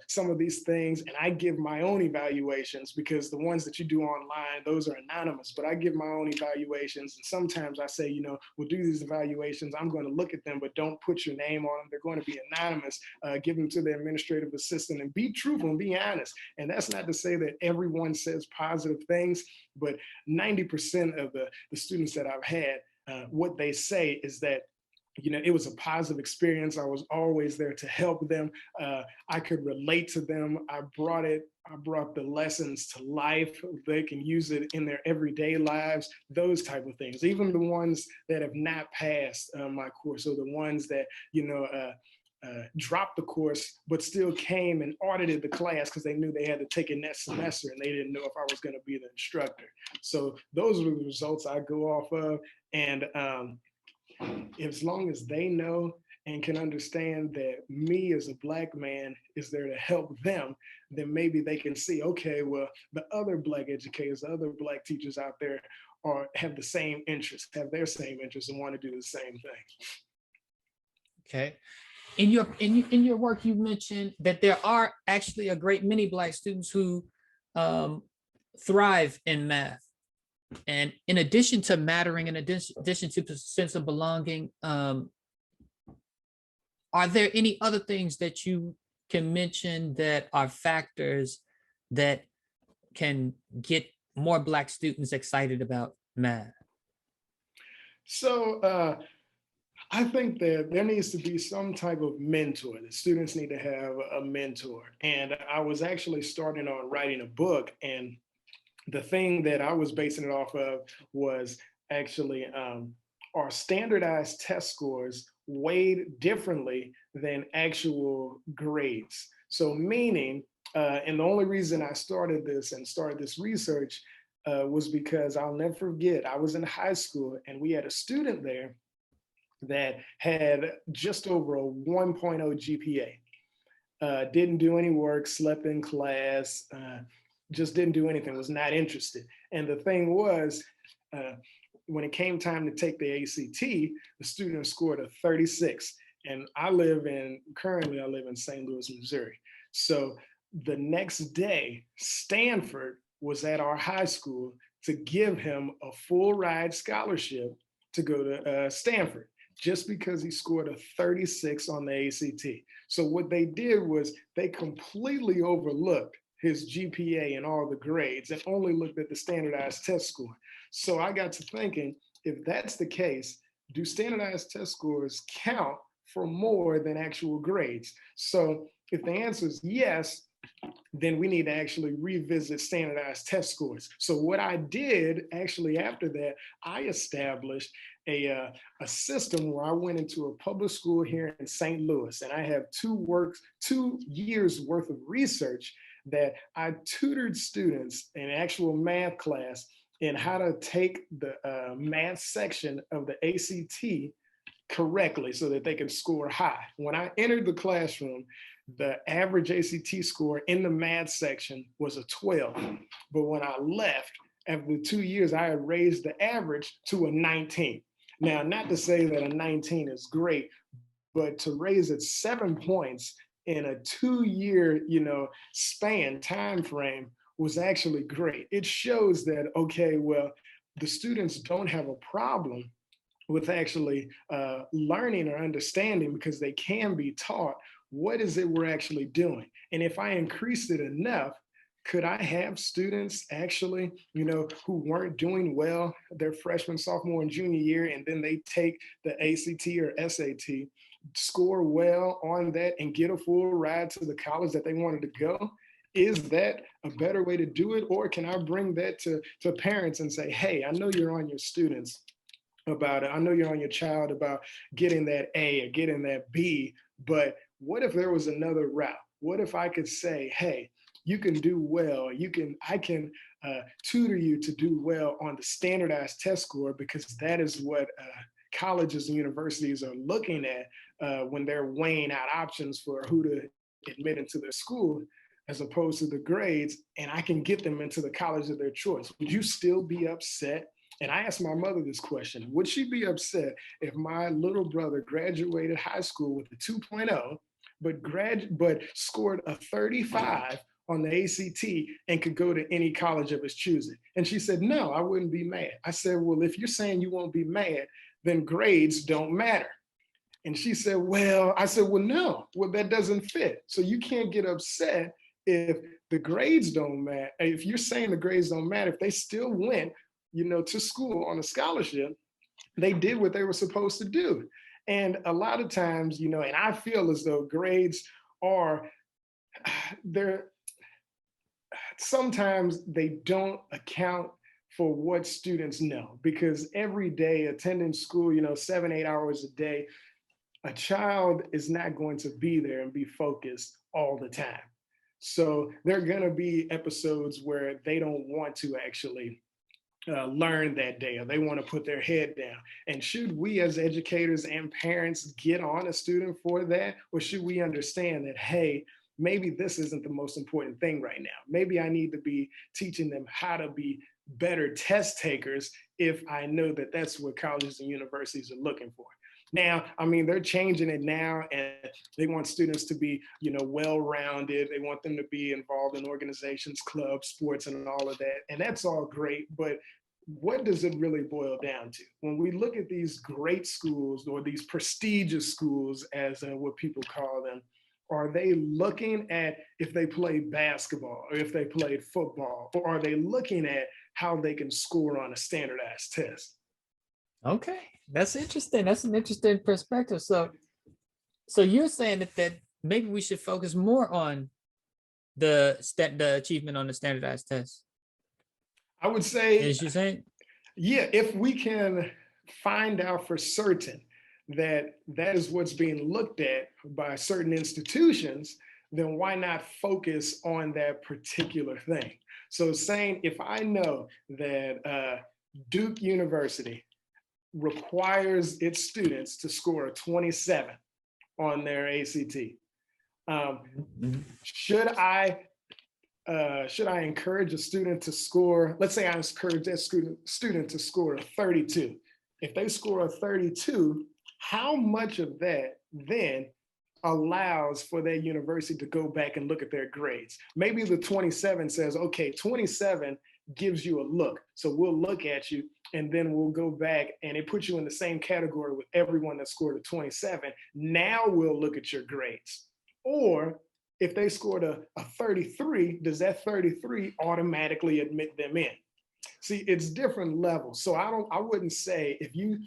some of these things, and I give my own evaluations, because the ones that you do online, those are anonymous, but I give my own evaluations. And sometimes I say, we'll do these evaluations. I'm going to look at them, but don't put your name on them. They're going to be anonymous. Give them to the administrative assistant, and be truthful and be honest. And that's not to say that everyone says positive things, but 90% of the students that I've had, what they say is that, it was a positive experience. I was always there to help them. I could relate to them. I brought the lessons to life. They can use it in their everyday lives, those type of things. Even the ones that have not passed my course, or the ones that, dropped the course, but still came and audited the class because they knew they had to take it next semester, and they didn't know if I was going to be the instructor. So those are the results I go off of. And as long as they know and can understand that me as a Black man is there to help them, then maybe they can see, okay, well, the other Black educators, the other Black teachers out there have the same interests, have their same interests, and want to do the same thing. Okay. In your work, you mentioned that there are actually a great many Black students who um, thrive in math. And in addition to mattering, in addition to the sense of belonging, are there any other things that you can mention that are factors that can get more Black students excited about math? So I think that there needs to be some type of mentor. The students need to have a mentor. And I was actually starting on writing a book, and the thing that I was basing it off of was actually our standardized test scores weighed differently than actual grades. So meaning, and the only reason I started this research was because I'll never forget, I was in high school and we had a student there that had just over a 1.0 GPA. Didn't do any work, slept in class, just didn't do anything, was not interested. And the thing was, when it came time to take the ACT, the student scored a 36. And currently I live in St. Louis, Missouri. So the next day, Stanford was at our high school to give him a full ride scholarship to go to Stanford, just because he scored a 36 on the ACT. So what they did was they completely overlooked his GPA and all the grades and only looked at the standardized test score. So I got to thinking, if that's the case, do standardized test scores count for more than actual grades? So if the answer is yes, then we need to actually revisit standardized test scores. So what I did actually after that, I established a system where I went into a public school here in St. Louis, and I have 2 years worth of research that I tutored students in actual math class in how to take the math section of the ACT correctly so that they can score high. When I entered the classroom, the average ACT score in the math section was a 12. But when I left, after 2 years, I had raised the average to a 19. Now, not to say that a 19 is great, but to raise it 7 points in a 2-year, time frame was actually great. It shows that, okay, well, the students don't have a problem with actually learning or understanding, because they can be taught what is it we're actually doing. And if I increased it enough, could I have students actually, who weren't doing well their freshman, sophomore, and junior year, and then they take the ACT or SAT, score well on that, and get a full ride to the college that they wanted to go? Is that a better way to do it? Or can I bring that to parents and say, hey, I know you're on your students about it. I know you're on your child about getting that A or getting that B, but what if there was another route? What if I could say, hey, you can do well. I can tutor you to do well on the standardized test score, because that is what colleges and universities are looking at when they're weighing out options for who to admit into their school, as opposed to the grades, and I can get them into the college of their choice. Would you still be upset? And I asked my mother this question: would she be upset if my little brother graduated high school with a 2.0, but scored a 35 on the ACT and could go to any college of his choosing? And she said, no, I wouldn't be mad. I said, well, if you're saying you won't be mad, then grades don't matter. And she said, well, I said, well, no, well, that doesn't fit. So you can't get upset if the grades don't matter. If you're saying the grades don't matter, if they still went, to school on a scholarship, they did what they were supposed to do. And a lot of times, and I feel as though grades are, sometimes they don't account for what students know, because every day attending school, 7, 8 hours a day, a child is not going to be there and be focused all the time. So there are going to be episodes where they don't want to actually learn that day, or they want to put their head down. And should we as educators and parents get on a student for that? Or should we understand that, hey, maybe this isn't the most important thing right now. Maybe I need to be teaching them how to be better test takers if I know that that's what colleges and universities are looking for. Now, I mean, they're changing it now, and they want students to be, you know, well-rounded. They want them to be involved in organizations, clubs, sports, and all of that. And that's all great, but what does it really boil down to? When we look at these great schools or these prestigious schools, as what people call them, are they looking at if they play basketball or if they played football, or are they looking at how they can score on a standardized test? Okay, that's interesting. That's an interesting perspective. So you're saying that maybe we should focus more on the achievement on the standardized test. I would say, Is you saying? yeah, if we can find out for certain that that is what's being looked at by certain institutions, then why not focus on that particular thing? So, saying if I know that Duke University requires its students to score a 27 on their ACT, Mhm. should I encourage a student to score? Let's say I encourage that student to score a 32. If they score a 32, how much of that then allows for their university to go back and look at their grades? Maybe the 27 says, okay, 27 gives you a look. So we'll look at you and then we'll go back and it puts you in the same category with everyone that scored a 27. Now we'll look at your grades. Or if they scored a 33, does that 33 automatically admit them in? See, it's different levels. So I wouldn't say if you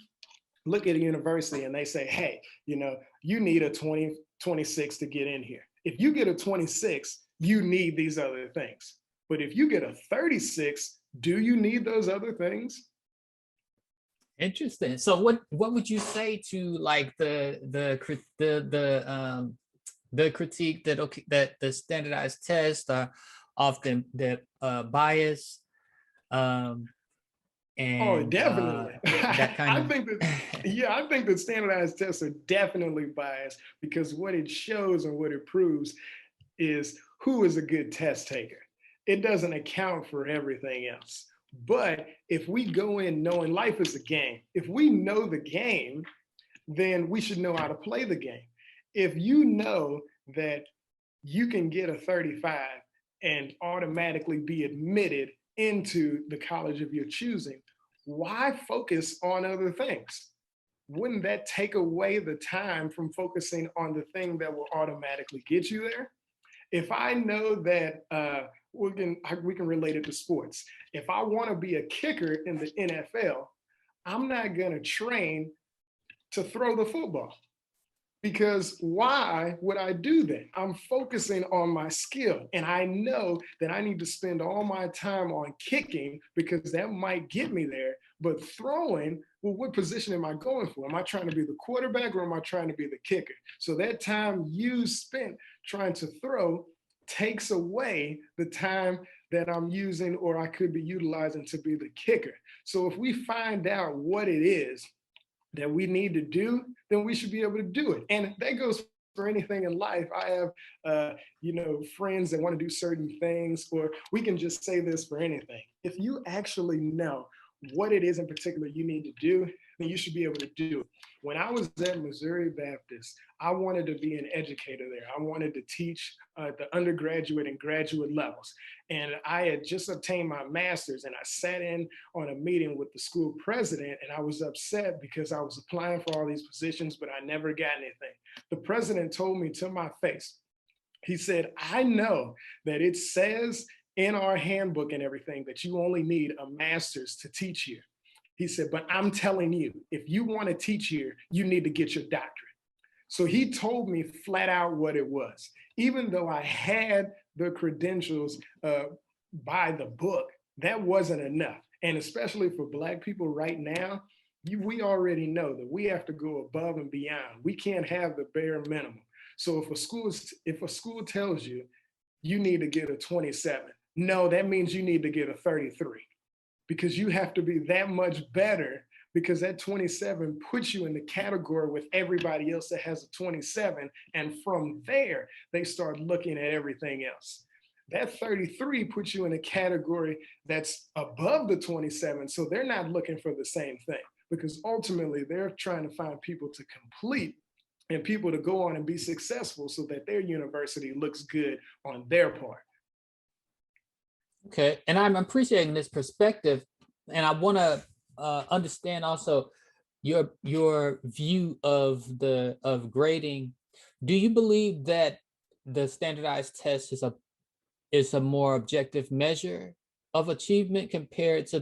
look at a university and they say, hey, you know, you need a 26 to get in here. If you get a 26, you need these other things. But if you get a 36, do you need those other things? Interesting. So what would you say to like the critique that okay that the standardized tests are often that bias Oh, and definitely. that kind I of think that, yeah, I think that standardized tests are definitely biased because what it shows and what it proves is who is a good test taker. It doesn't account for everything else. But if we go in knowing life is a game, if we know the game, then we should know how to play the game. If you know that you can get a 35 and automatically be admitted into the college of your choosing, why focus on other things? Wouldn't that take away the time from focusing on the thing that will automatically get you there? If I know that we can relate it to sports. If I want to be a kicker in the NFL, I'm not going to train to throw the football. Because why would I do that? I'm focusing on my skill. And I know that I need to spend all my time on kicking because that might get me there. But throwing, well, what position am I going for? Am I trying to be the quarterback or am I trying to be the kicker? So that time you spent trying to throw takes away the time that I'm using or I could be utilizing to be the kicker. So if we find out what it is that we need to do, then we should be able to do it. And that goes for anything in life. I have, friends that want to do certain things, or we can just say this for anything. If you actually know what it is in particular you need to do, then you should be able to do it. When I was at Missouri Baptist, I wanted to be an educator there. I wanted to teach the undergraduate and graduate levels. And I had just obtained my master's and I sat in on a meeting with the school president and I was upset because I was applying for all these positions, but I never got anything. The president told me to my face, he said, I know that it says in our handbook and everything that you only need a master's to teach here. He said, but I'm telling you, if you want to teach here, you need to get your doctorate. So he told me flat out what it was. Even though I had the credentials by the book, that wasn't enough. And especially for Black people right now, we already know that we have to go above and beyond. We can't have the bare minimum. So if a school tells you you need to get a 27, no, that means you need to get a 33 because you have to be that much better because that 27 puts you in the category with everybody else that has a 27. And from there, they start looking at everything else. That 33 puts you in a category that's above the 27. So they're not looking for the same thing. because ultimately they're trying to find people to complete and people to go on and be successful so that their university looks good on their part. Okay, and I'm appreciating this perspective, and I want to understand also your view of grading. Do you believe that the standardized test is a more objective measure of achievement compared to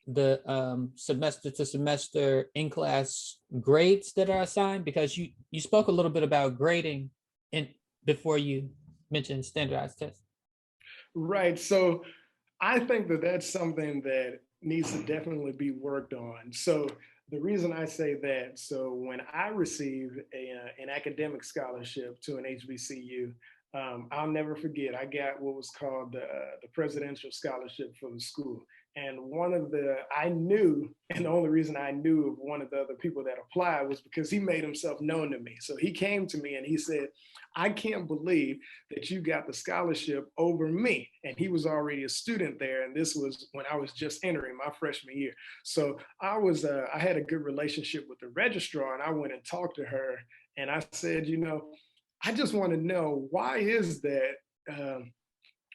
the semester to semester in-class grades that are assigned? Because you spoke a little bit about grading in before you mentioned standardized tests. Right. So I think that that's something that needs to definitely be worked on. So the reason I say that, so when I received an academic scholarship to an HBCU, I'll never forget, I got what was called the presidential scholarship for the school. And I knew, and the only reason I knew of one of the other people that applied was because he made himself known to me. So he came to me and he said, I can't believe that you got the scholarship over me. And he was already a student there. And this was when I was just entering my freshman year. So I had a good relationship with the registrar, and I went and talked to her and I said, I just want to know, why is that?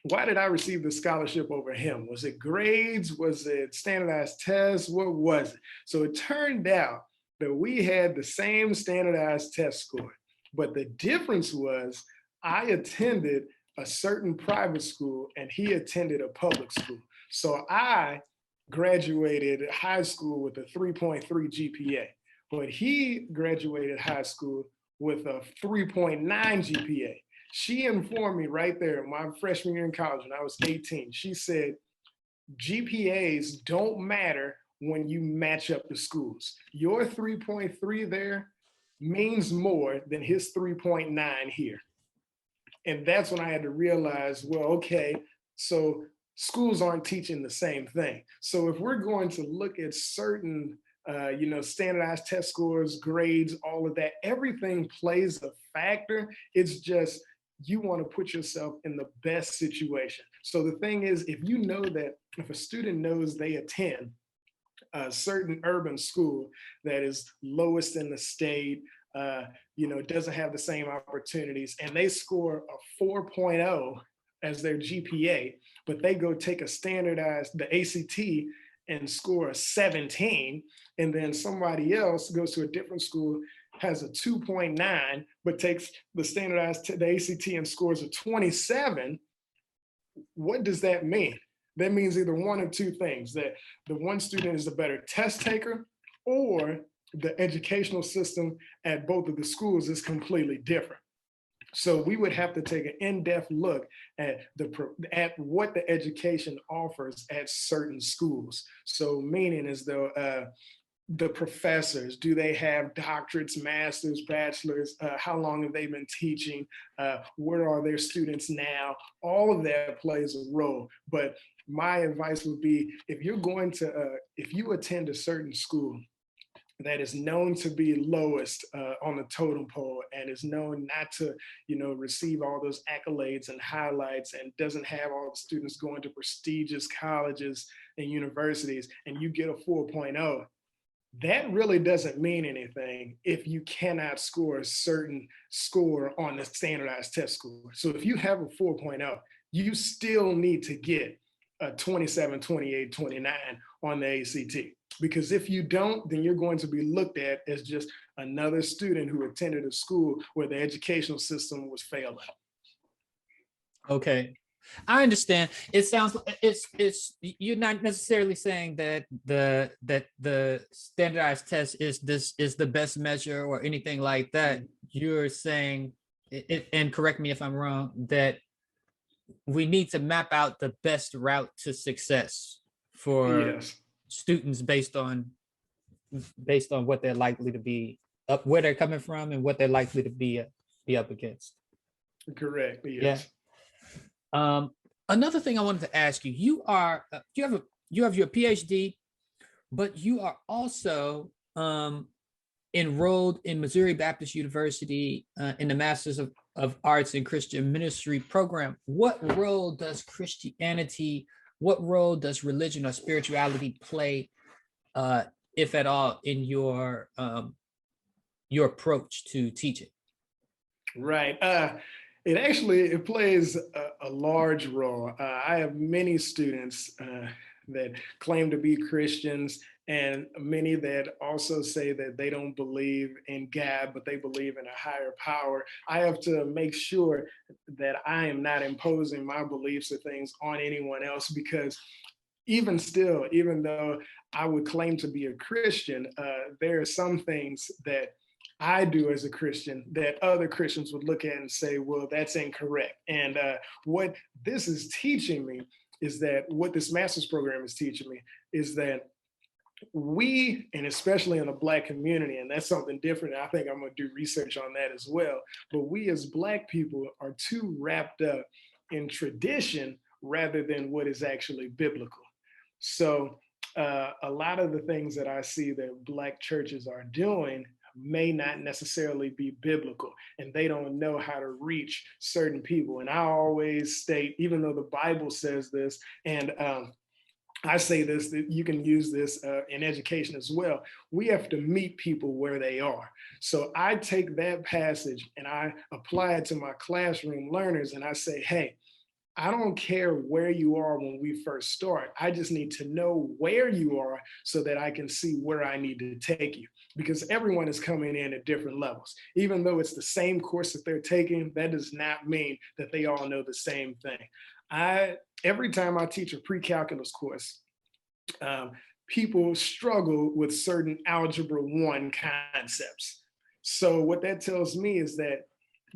Why did I receive the scholarship over him? Was it grades? Was it standardized tests? What was it? So it turned out that we had the same standardized test score, but the difference was I attended a certain private school and he attended a public school. So I graduated high school with a 3.3 GPA, but he graduated high school with a 3.9 GPA. She informed me right there, my freshman year in college when I was 18, she said, GPAs don't matter when you match up the schools. Your 3.3 there means more than his 3.9 here. And that's when I had to realize, well, okay, so schools aren't teaching the same thing. So if we're going to look at certain standardized test scores, grades, all of that, everything plays a factor. It's just, you want to put yourself in the best situation. So the thing is, if you know that if a student knows they attend a certain urban school that is lowest in the state, doesn't have the same opportunities, and they score a 4.0 as their GPA, but they go take the ACT and score a 17, and then somebody else goes to a different school, has a 2.9, but takes the ACT and scores a 27, what does that mean? That means either one of two things, that the one student is a better test taker, or the educational system at both of the schools is completely different. So we would have to take an in-depth look at what the education offers at certain schools. So meaning as though the professors, do they have doctorates, masters, bachelors? How long have they been teaching? Where are their students now? All of that plays a role. But my advice would be, if you attend a certain school that is known to be lowest on the totem pole and is known not to, receive all those accolades and highlights, and doesn't have all the students going to prestigious colleges and universities, and you get a 4.0, that really doesn't mean anything if you cannot score a certain score on the standardized test score. So if you have a 4.0, you still need to get a 27, 28, 29 on the ACT. Because if you don't, then you're going to be looked at as just another student who attended a school where the educational system was failing. Okay, I understand. It sounds it's you're not necessarily saying that the standardized test is the best measure or anything like that. You're saying it, and correct me if I'm wrong, that we need to map out the best route to success for Yes. students based on what they're likely to be up, where they're coming from, and what they're likely to be up against. Correct. Yes. Yeah. Another thing I wanted to ask you, you have your PhD, but you are also enrolled in Missouri Baptist University in the Masters of Arts in Christian Ministry program. What role does religion or spirituality play if at all, in your approach to teaching? Right. It plays a large role. I have many students that claim to be Christians, and many that also say that they don't believe in God, but they believe in a higher power. I have to make sure that I am not imposing my beliefs or things on anyone else, because even still, even though I would claim to be a Christian, there are some things that I do as a Christian that other Christians would look at and say, well, that's incorrect. And what this is teaching me is that what this master's program is teaching me is that we, and especially in the Black community, and that's something different. I think I'm going to do research on that as well. But we as Black people are too wrapped up in tradition rather than what is actually biblical. So a lot of the things that I see that Black churches are doing may not necessarily be biblical, and they don't know how to reach certain people. And I always state, even though the Bible says this, and I say this, that you can use this in education as well. We have to meet people where they are. So I take that passage and I apply it to my classroom learners, and I say, hey, I don't care where you are when we first start. I just need to know where you are so that I can see where I need to take you, because everyone is coming in at different levels. Even though it's the same course that they're taking, that does not mean that they all know the same thing. Every time I teach a pre-calculus course, people struggle with certain Algebra 1 concepts. So what that tells me is that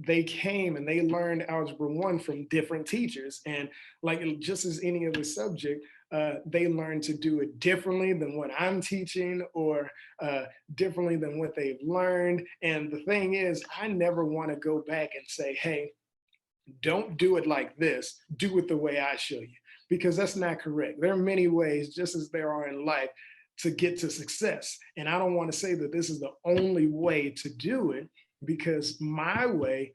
they came and they learned Algebra 1 from different teachers. And like just as any other subject, they learn to do it differently than what I'm teaching, or differently than what they've learned. And the thing is, I never want to go back and say, hey, don't do it like this, do it the way I show you, because that's not correct. There are many ways, just as there are in life, to get to success. And I don't want to say that this is the only way to do it, because my way,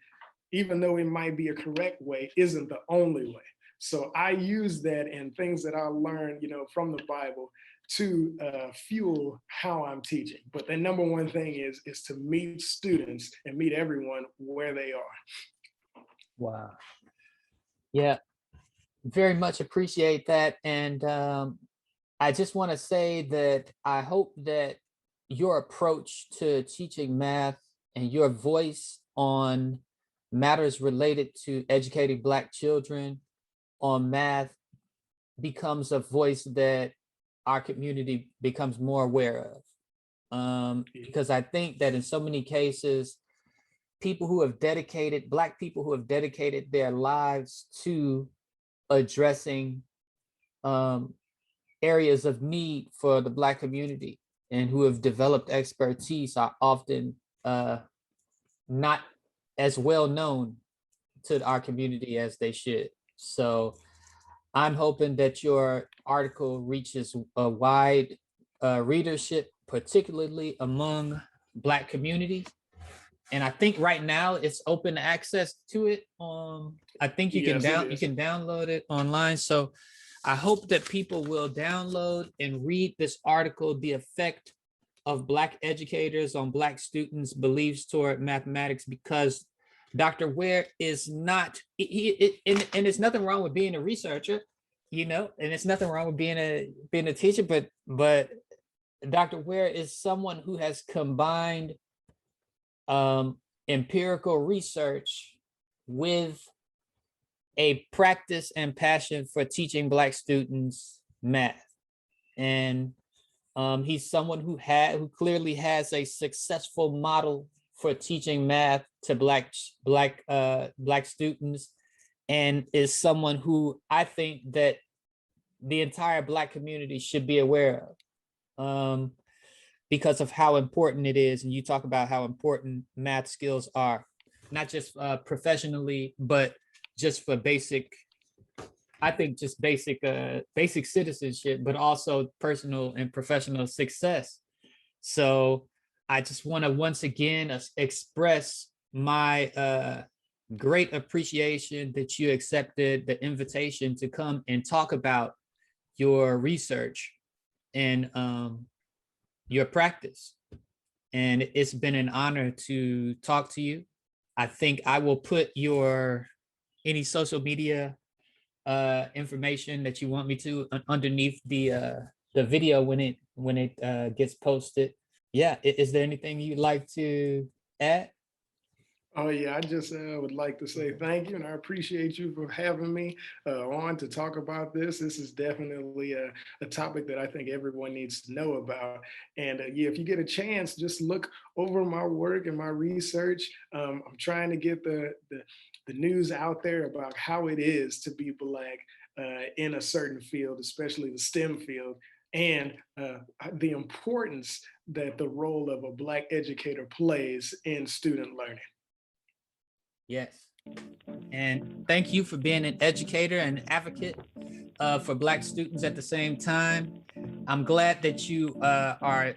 even though it might be a correct way, isn't the only way. So I use that and things that I learned, from the Bible to fuel how I'm teaching. But the number one thing is to meet students and meet everyone where they are. Wow. Yeah, very much appreciate that. And I just want to say that I hope that your approach to teaching math and your voice on matters related to educating Black children on math becomes a voice that our community becomes more aware of. Because I think that in so many cases, people who have dedicated, Black people who have dedicated their lives to addressing areas of need for the Black community and who have developed expertise are often not as well known to our community as they should. So I'm hoping that your article reaches a wide readership, particularly among Black communities. And I think right now it's open access to it. I think you can download it online. So I hope that people will download and read this article, The Effect of Black Educators on Black Students' Beliefs Toward Mathematics, because Dr. Ware is not, and there's nothing wrong with being a researcher, and it's nothing wrong with being a teacher, but Dr. Ware is someone who has combined empirical research with a practice and passion for teaching Black students math. And he's someone who clearly has a successful model for teaching math to Black students, and is someone who I think that the entire Black community should be aware of, because of how important it is. And you talk about how important math skills are, not just professionally, but just for basic citizenship, but also personal and professional success. So I just want to once again express my great appreciation that you accepted the invitation to come and talk about your research and your practice. And it's been an honor to talk to you. I think I will put your any social media information that you want me to underneath the video when it gets posted. Yeah, is there anything you'd like to add? Oh yeah, I just would like to say thank you, and I appreciate you for having me on to talk about this. This is definitely a topic that I think everyone needs to know about. And yeah, if you get a chance, just look over my work and my research. I'm trying to get the news out there about how it is to be Black in a certain field, especially the STEM field, and the importance that the role of a Black educator plays in student learning. Yes. And thank you for being an educator and advocate for Black students at the same time. I'm glad that you are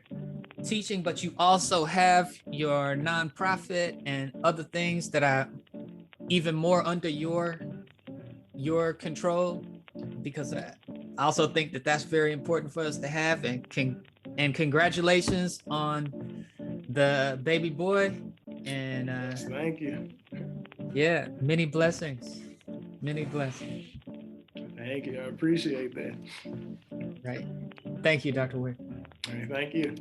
teaching, but you also have your nonprofit and other things that are even more under your control, because I also think that that's very important for us to have. And congratulations on the baby boy. And Yes, thank you. yeah, many blessings, many blessings. Thank you. I appreciate that. Right. Thank you, Dr. Ware. All right, thank you.